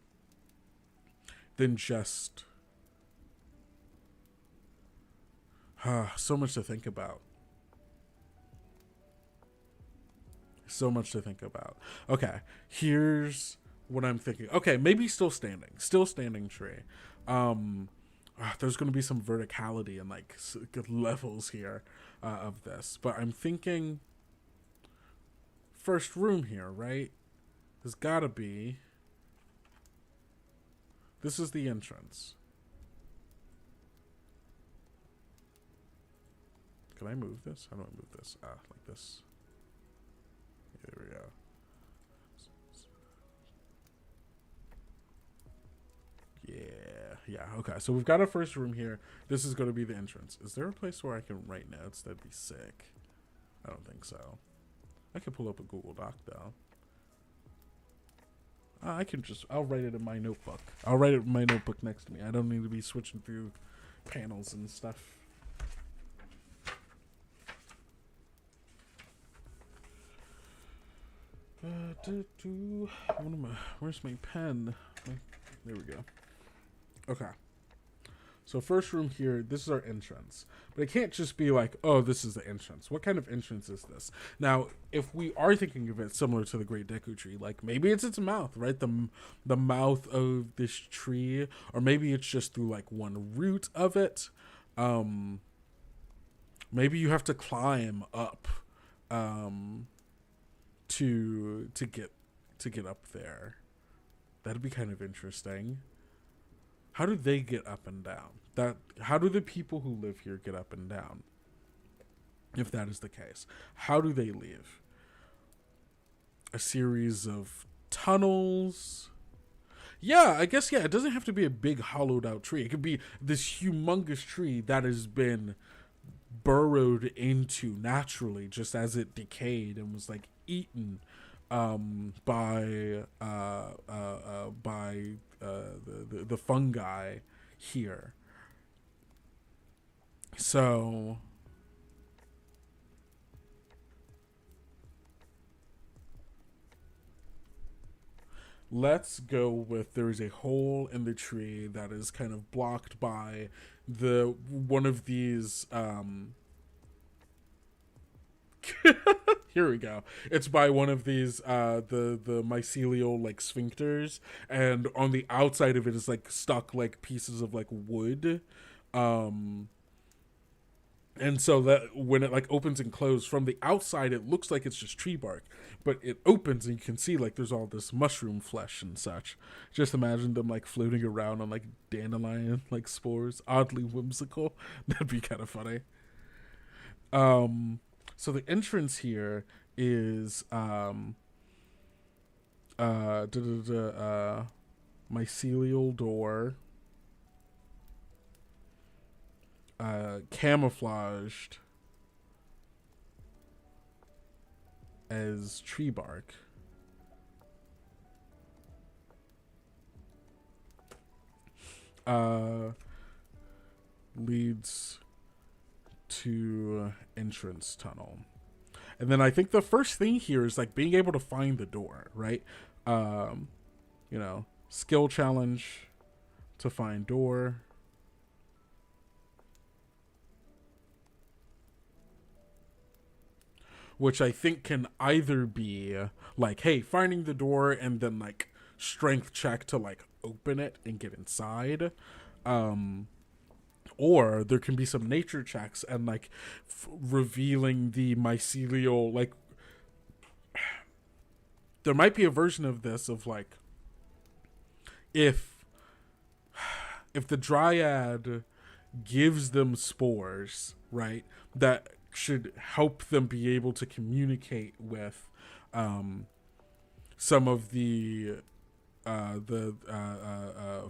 than just so much to think about. So much to think about. Okay, here's what I'm thinking. Okay, maybe still standing tree. There's going to be some verticality and like good levels here of this, but I'm thinking first room here, right? There's got to be. This is the entrance. Can I move this? How do I move this? Like this. There we go. Yeah, okay. So we've got a first room here. This is going to be the entrance. Is there a place where I can write notes? That'd be sick. I don't think so. I can pull up a Google Doc, though. I'll write it in my notebook. I'll write it in my notebook next to me. I don't need to be switching through panels and stuff. Where's my pen? There we go. Okay. So first room here, this is our entrance. But it can't just be like, oh, this is the entrance. What kind of entrance is this? Now, if we are thinking of it similar to the Great Deku Tree, like maybe it's its mouth, right? The mouth of this tree, or maybe it's just through like one root of it. Maybe you have to climb up to get up there. That'd be kind of interesting. How do they get up and down? How do the people who live here get up and down? If that is the case, how do they leave? A series of tunnels. Yeah, I guess, yeah, it doesn't have to be a big hollowed out tree. It could be this humongous tree that has been burrowed into naturally just as it decayed and was like eaten by the fungi here. So let's go with there's a hole in the tree that is kind of blocked by one of these here we go. It's by one of these the mycelial like sphincters, and on the outside of it is like stuck like pieces of like wood. And so that when it like opens and closes from the outside, it looks like it's just tree bark, but it opens and you can see like there's all this mushroom flesh and such. Just imagine them like floating around on like dandelion like spores, oddly whimsical. That'd be kind of funny. So the entrance here is mycelial door, camouflaged as tree bark. Leads to entrance tunnel. And then I think the first thing here is like being able to find the door, right? Skill challenge to find door. Which I think can either be like, hey, finding the door and then like strength check to like open it and get inside. Or there can be some nature checks and like revealing the mycelial, like there might be a version of this of like if the dryad gives them spores, right, that should help them be able to communicate with some of the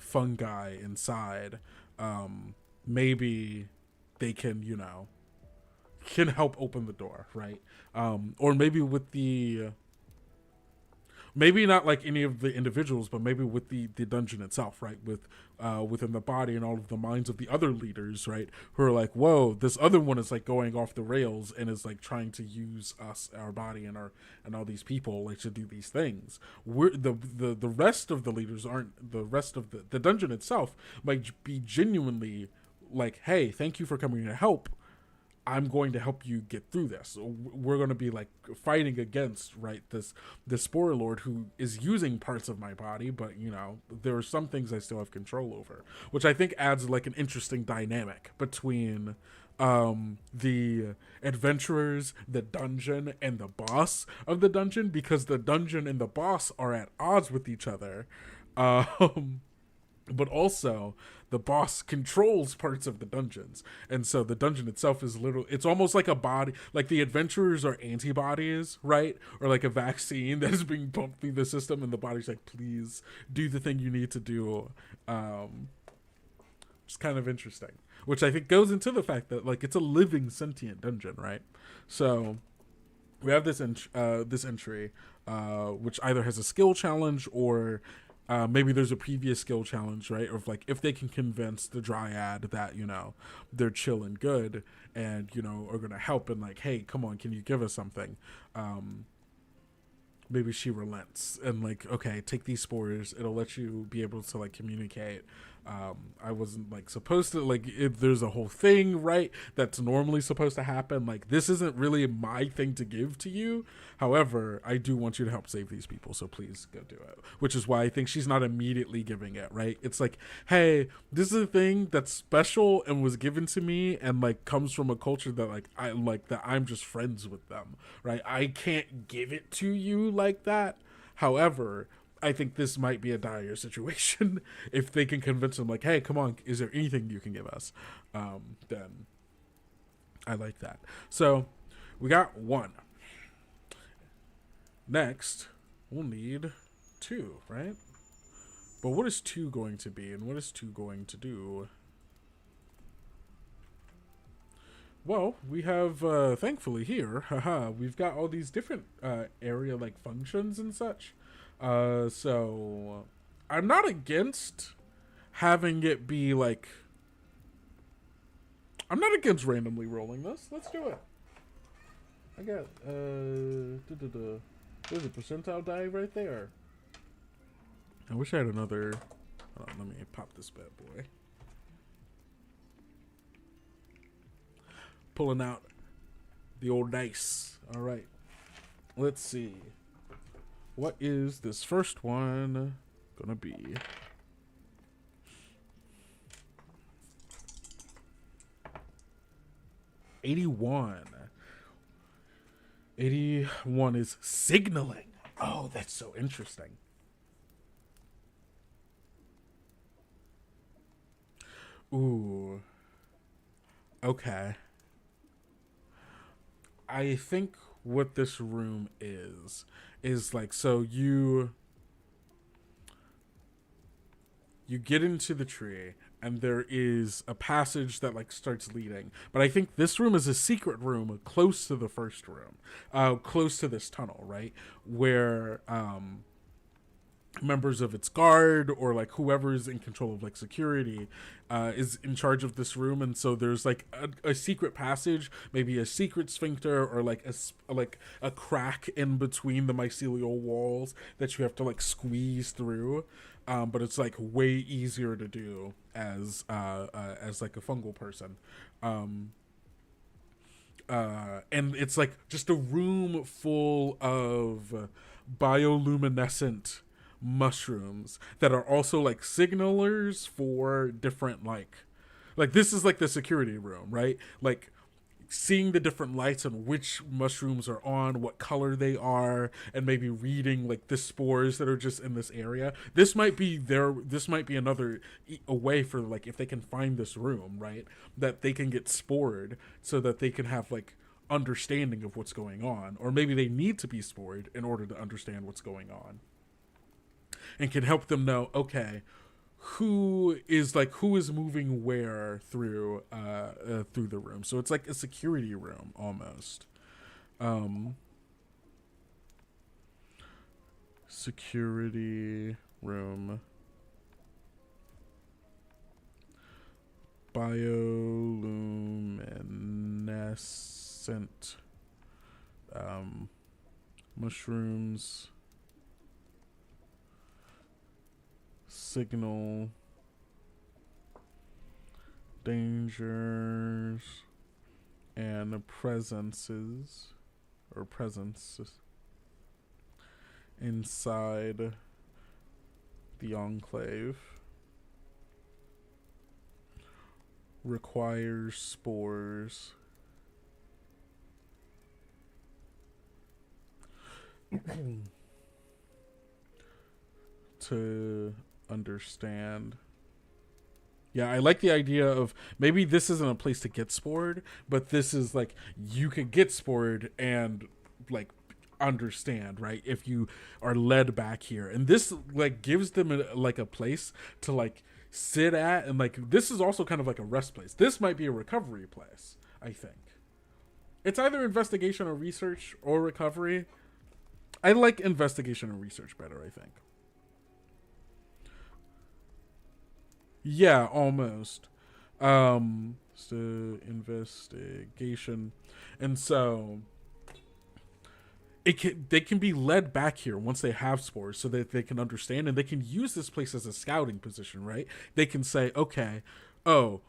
fungi inside, maybe they can, can help open the door, right? Or maybe with the maybe not like any of the individuals, but maybe with the dungeon itself, right? With within the body and all of the minds of the other leaders, right? Who are like, whoa, this other one is like going off the rails and is like trying to use us, our body, and all these people like to do these things. We're the rest of the leaders aren't. The rest of the dungeon itself might be genuinely like, hey, thank you for coming to help. I'm going to help you get through this. We're going to be like fighting against, right, this Spore Lord who is using parts of my body, but there are some things I still have control over, which I think adds like an interesting dynamic between the adventurers, the dungeon, and the boss of the dungeon, because the dungeon and the boss are at odds with each other. But also the boss controls parts of the dungeons, and so the dungeon itself is literally, it's almost like a body, like the adventurers are antibodies, right? Or like a vaccine that is being pumped through the system, and the body's like, please do the thing you need to do. It's kind of interesting, which I think goes into the fact that like it's a living sentient dungeon, right? So we have this this entry which either has a skill challenge or maybe there's a previous skill challenge, right? Or if they can convince the dryad that, they're chill and good and, are going to help and like, hey, come on, can you give us something? Maybe she relents and like, okay, take these spores. It'll let you be able to like communicate. I wasn't like supposed to, like, if there's a whole thing, right, that's normally supposed to happen. Like, this isn't really my thing to give to you. However, I do want you to help save these people, so please go do it. Which is why I think she's not immediately giving it, right? It's like, hey, this is a thing that's special and was given to me and like comes from a culture that like I like, that I'm just friends with them, right? I can't give it to you like that. However, I think this might be a dire situation. If they can convince them like, hey, come on, is there anything you can give us? Then I like that. So we got 1. Next, we'll need 2, right? But what is 2 going to be, and what is 2 going to do? Well, we have, thankfully here, we've got all these different area like functions and such. So I'm not against having it be like, I'm not against randomly rolling this. Let's do it. I got there's a percentile die right there. I wish I had another. Hold on, let me pop this bad boy. Pulling out the old dice. All right, let's see. What is this first one gonna be? $81. 81 is signaling. Oh, that's so interesting. Ooh. Okay. I think what this room is like, so you get into the tree and there is a passage that like starts leading, but I think this room is a secret room close to the first room, close to this tunnel, right, where members of its guard or like whoever's in control of like security is in charge of this room. And so there's like a secret passage, maybe a secret sphincter, or like a crack in between the mycelial walls that you have to like squeeze through, but it's like way easier to do as like a fungal person. And it's like just a room full of bioluminescent mushrooms that are also like signalers for different like this is like the security room, right? Like seeing the different lights and which mushrooms are on, what color they are, and maybe reading like the spores that are just in this area. This might be another a way for like, if they can find this room, right, that they can get spored so that they can have like understanding of what's going on, or maybe they need to be spored in order to understand what's going on. and can help them know, okay, who is moving where through the room. So it's like a security room almost. Security room. Bioluminescent mushrooms, signal, dangers, and presences inside the enclave. Requires spores. To understand. Yeah, I like the idea of maybe this isn't a place to get spored, but this is like you can get spored and like understand, right? If you are led back here, and this like gives them a place to like sit at, and like this is also kind of like a rest place. This might be a recovery place. I think it's either investigation or research or recovery. I like investigation and research better, I think. Yeah, almost. So investigation. And so they can be led back here once they have spores so that they can understand, and they can use this place as a scouting position, right? They can say, okay, oh,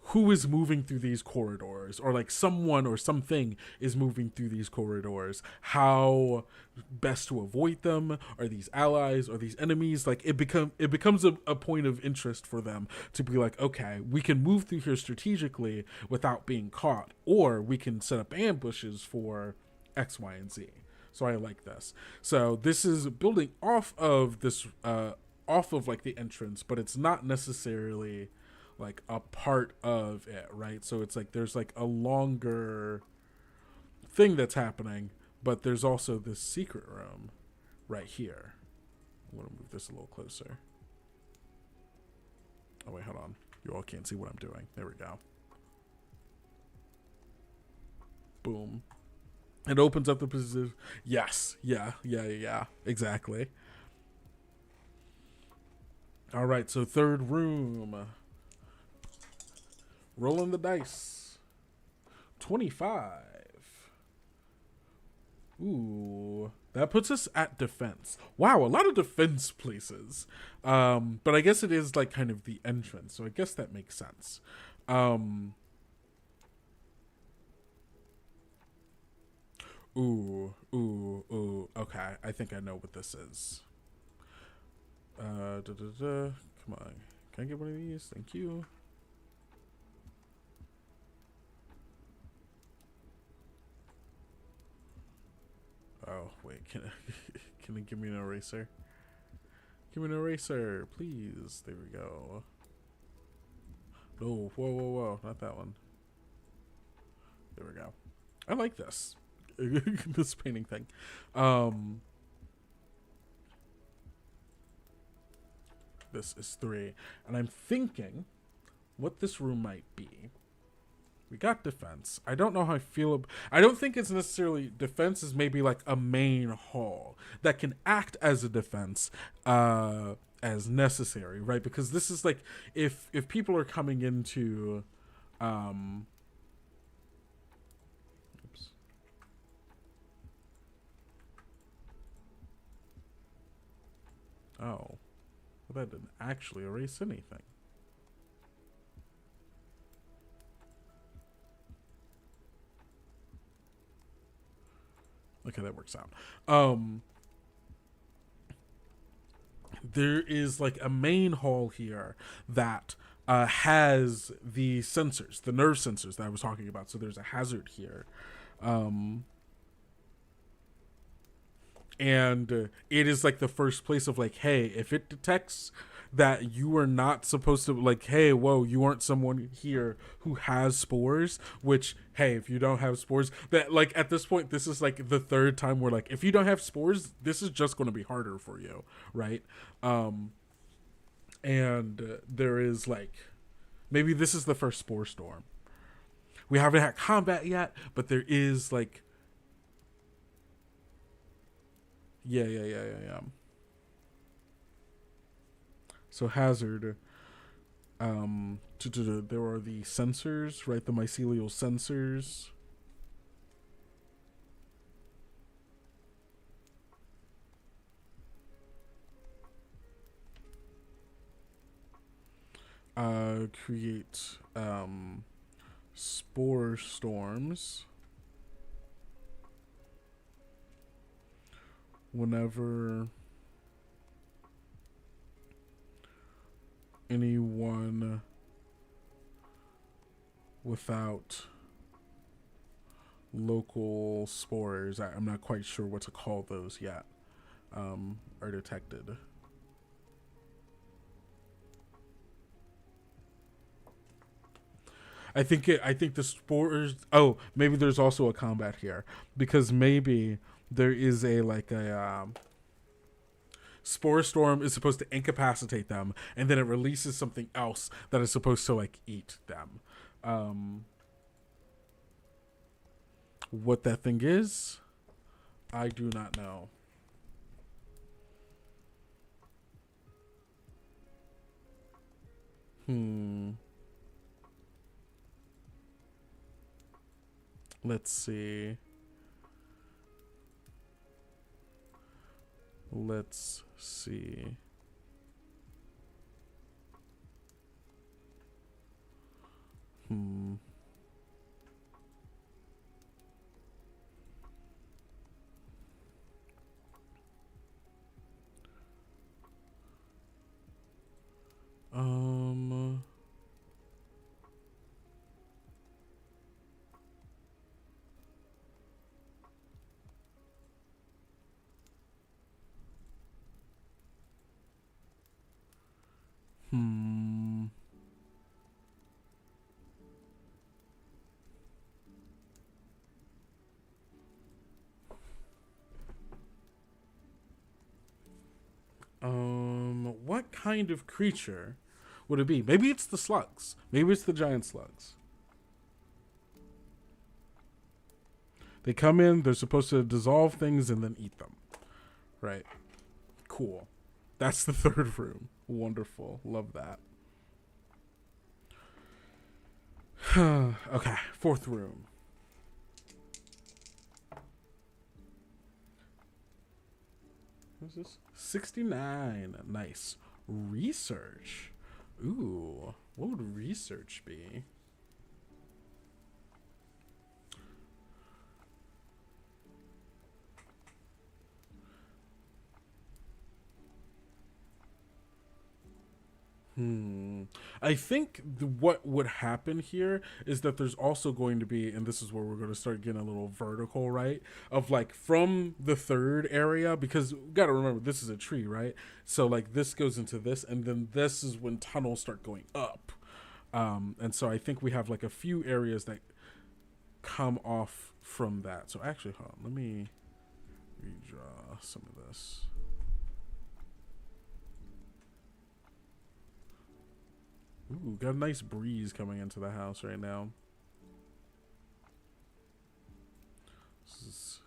who is moving through these corridors, or like someone or something is moving through these corridors, how best to avoid them, are these allies, are these enemies? Like it becomes a point of interest for them to be like, okay, we can move through here strategically without being caught, or we can set up ambushes for X, Y, and Z. So I like this. So this is building off of this off of like the entrance, but it's not necessarily like a part of it, right? So it's like there's like a longer thing that's happening, but there's also this secret room right here. I'm gonna move this a little closer. Oh wait, hold on. You all can't see what I'm doing. There we go. Boom. It opens up the position. Yes. Yeah. Exactly. All right. So third room. Rolling the dice. 25. Ooh. That puts us at defense. Wow, a lot of defense places. But I guess it is like kind of the entrance, so I guess that makes sense. Ooh. Okay, I think I know what this is. Come on. Can I get one of these? Thank you. Oh, wait. Can you give me an eraser? Give me an eraser, please. There we go. No, whoa. Not that one. There we go. I like this. This painting thing. This is 3. And I'm thinking what this room might be. We got defense. I don't know how I feel. I don't think it's necessarily defense. Is maybe like a main hall that can act as a defense as necessary, right? Because this is like if people are coming into oops. Oh, well, that didn't actually erase anything. Okay, that works out. There is like a main hall here that has the sensors, the nerve sensors that I was talking about. So there's a hazard here. And it is like the first place of like, hey, if it detects that you are not supposed to, like, hey, whoa, you aren't someone here who has spores, which, hey, if you don't have spores, that, like, at this point, this is like the third time we're like, if you don't have spores, this is just going to be harder for you, right? And there is, like, maybe this is the first spore storm. We haven't had combat yet, but there is, like, yeah. So hazard, there are the sensors, right? The mycelial sensors. Create spore storms whenever anyone without local spores, I'm not quite sure what to call those yet, are detected. I think the spores. Oh, maybe there's also a combat here, because maybe there is a, like, a spore storm is supposed to incapacitate them, and then it releases something else that is supposed to, like, eat them. What that thing is, I do not know. Let's see. Let's see. What kind of creature would it be? Maybe it's the slugs. Maybe it's the giant slugs. They come in, they're supposed to dissolve things and then eat them. Right. Cool. That's the third room. Wonderful. Love that. Okay, fourth room. What's this? 69. Nice. Research. Ooh. What would research be? I think what would happen here is that there's also going to be, and this is where we're going to start getting a little vertical, right? Of, like, from the third area, because we got to remember this is a tree, right? So, like, this goes into this, and then this is when tunnels start going up. And so I think we have, like, a few areas that come off from that. So actually, hold on, let me redraw some of this. Ooh, got a nice breeze coming into the house right now. This is...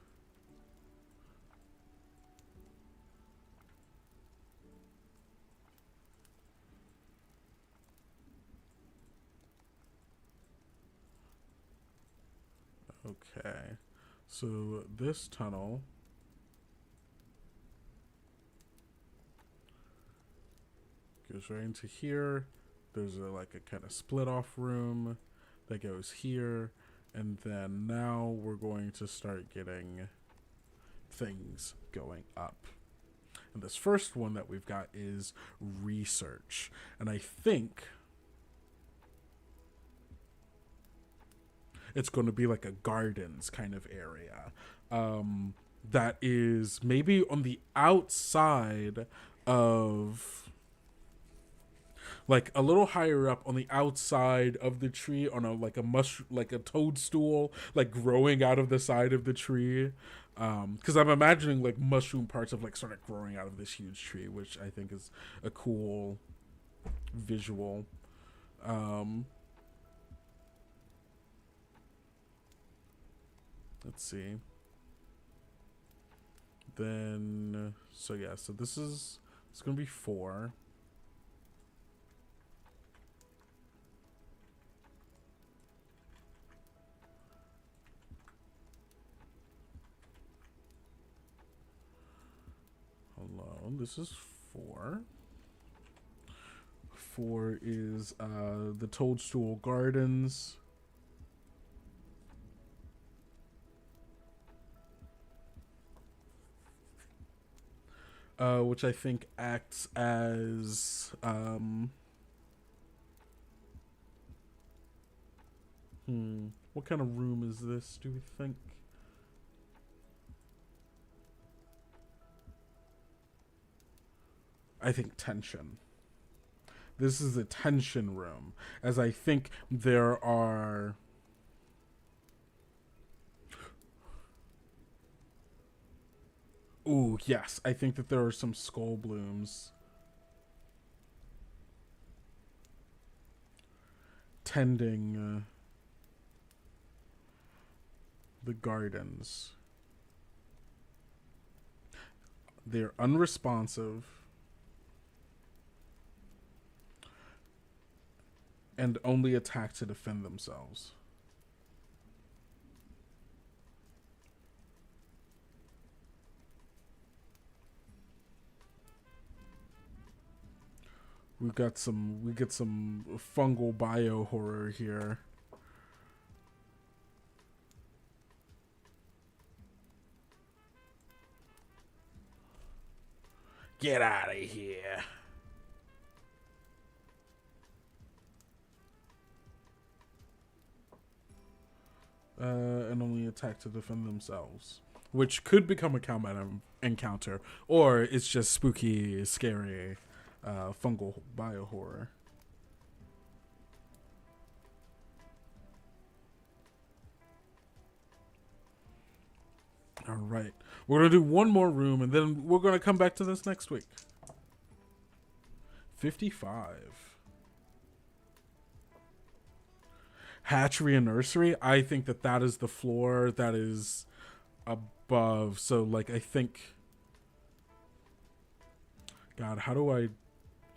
Okay, so this tunnel goes right into here. There's like a kind of split off room that goes here, and then now we're going to start getting things going up. And this first one that we've got is research, and I think it's going to be like a gardens kind of area that is maybe on the outside of like a little higher up on the outside of the tree, on a like a toadstool, like growing out of the side of the tree. Because I'm imagining like mushroom parts of like started growing out of this huge tree, which I think is a cool visual. Um, let's see. Then so yeah, so this is it's gonna be 4. Hello, this is 4. 4 is the Toadstool Gardens. Which I think acts as what kind of room is this, do we think? I think tension. This is a tension room, as I think there are... Ooh, yes. I think that there are some skull blooms tending the gardens. They're unresponsive and only attack to defend themselves. We get some fungal bio horror here. Get out of here. And only attack to defend themselves, which could become a combat encounter, or it's just spooky, scary, fungal bio horror. All right, we're gonna do one more room, and then we're gonna come back to this next week. 55. Hatchery and nursery. I think that is the floor that is above. So, like, I think... God, how do I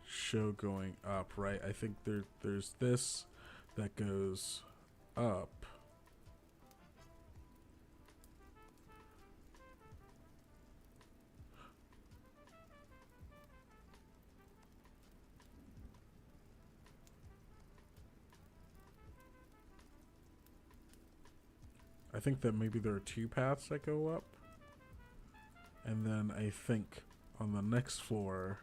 show going up, right? I think there's this that goes up. I think that maybe there are 2 paths that go up. And then I think on the next floor...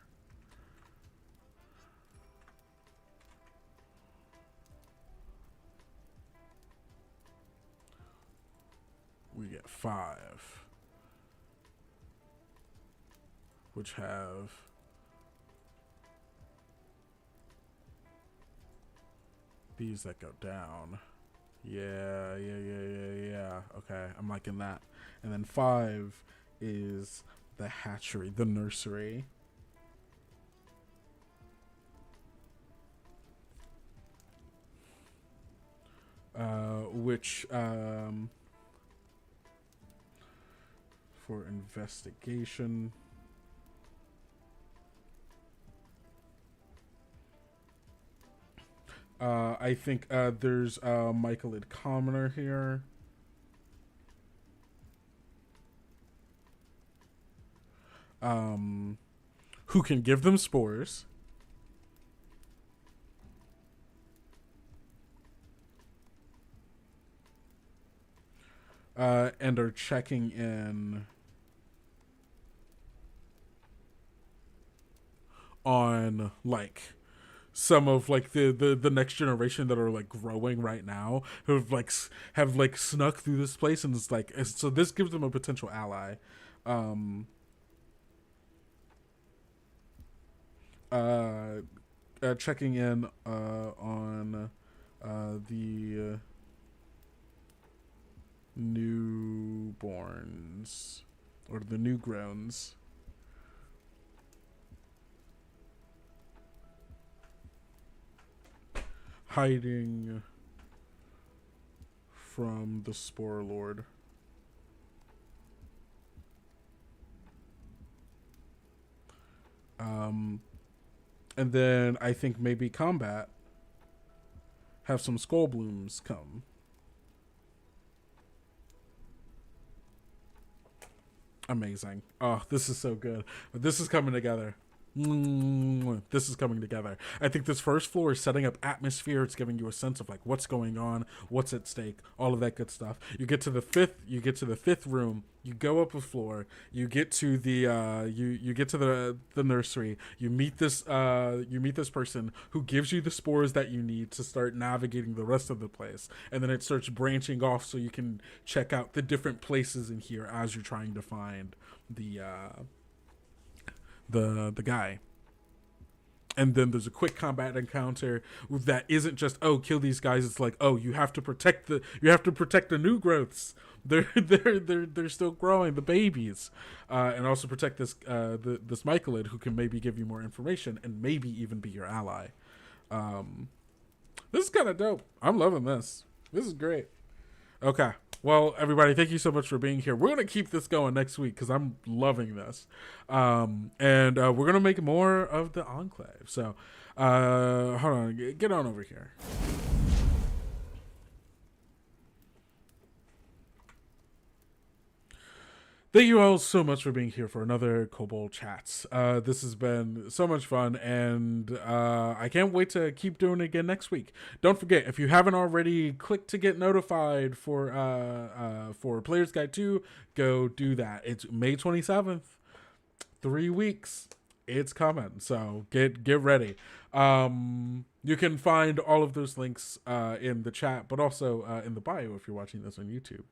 we get 5. Which have... these that go down. Yeah. Okay, I'm liking that. And then 5 is the hatchery, the nursery. Which, for investigation... I think there's a Mycolid commoner here. Who can give them spores. And are checking in on, like... some of like the next generation that are like growing right now, who have snuck through this place, and it's like, so this gives them a potential ally. checking in on the newborns or the newgrowns. Hiding from the Spore Lord. And then I think maybe combat. Have some skull blooms come. Amazing. Oh, this is so good. This is coming together. This is coming together. I think this first floor is setting up atmosphere. It's giving you a sense of like what's going on, what's at stake, all of that good stuff. You get to the fifth room. You go up a floor. You get to the you get to the nursery. You meet this person who gives you the spores that you need to start navigating the rest of the place. And then it starts branching off so you can check out the different places in here as you're trying to find the guy. And then there's a quick combat encounter that isn't just, oh, kill these guys. It's like, oh, you have to protect the new growths. They're still growing, the babies, and also protect this this mycolid who can maybe give you more information and maybe even be your ally. This is kind of dope. I'm loving this. This is great. Okay. Well, everybody, thank you so much for being here. We're going to keep this going next week because I'm loving this. And we're going to make more of the Enclave. So, hold on. Get on over here. Thank you all so much for being here for another Kobold Chats. This has been so much fun, and I can't wait to keep doing it again next week. Don't forget, if you haven't already, click to get notified for Player's Guide 2. Go do that. It's May 27th. 3 weeks. It's coming, so get ready. You can find all of those links in the chat, but also in the bio if you're watching this on YouTube.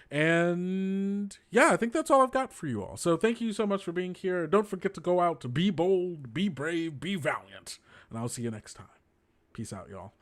And yeah, I think that's all I've got for you all. So thank you so much for being here. Don't forget to go out to be bold, be brave, be valiant. And I'll see you next time. Peace out, y'all.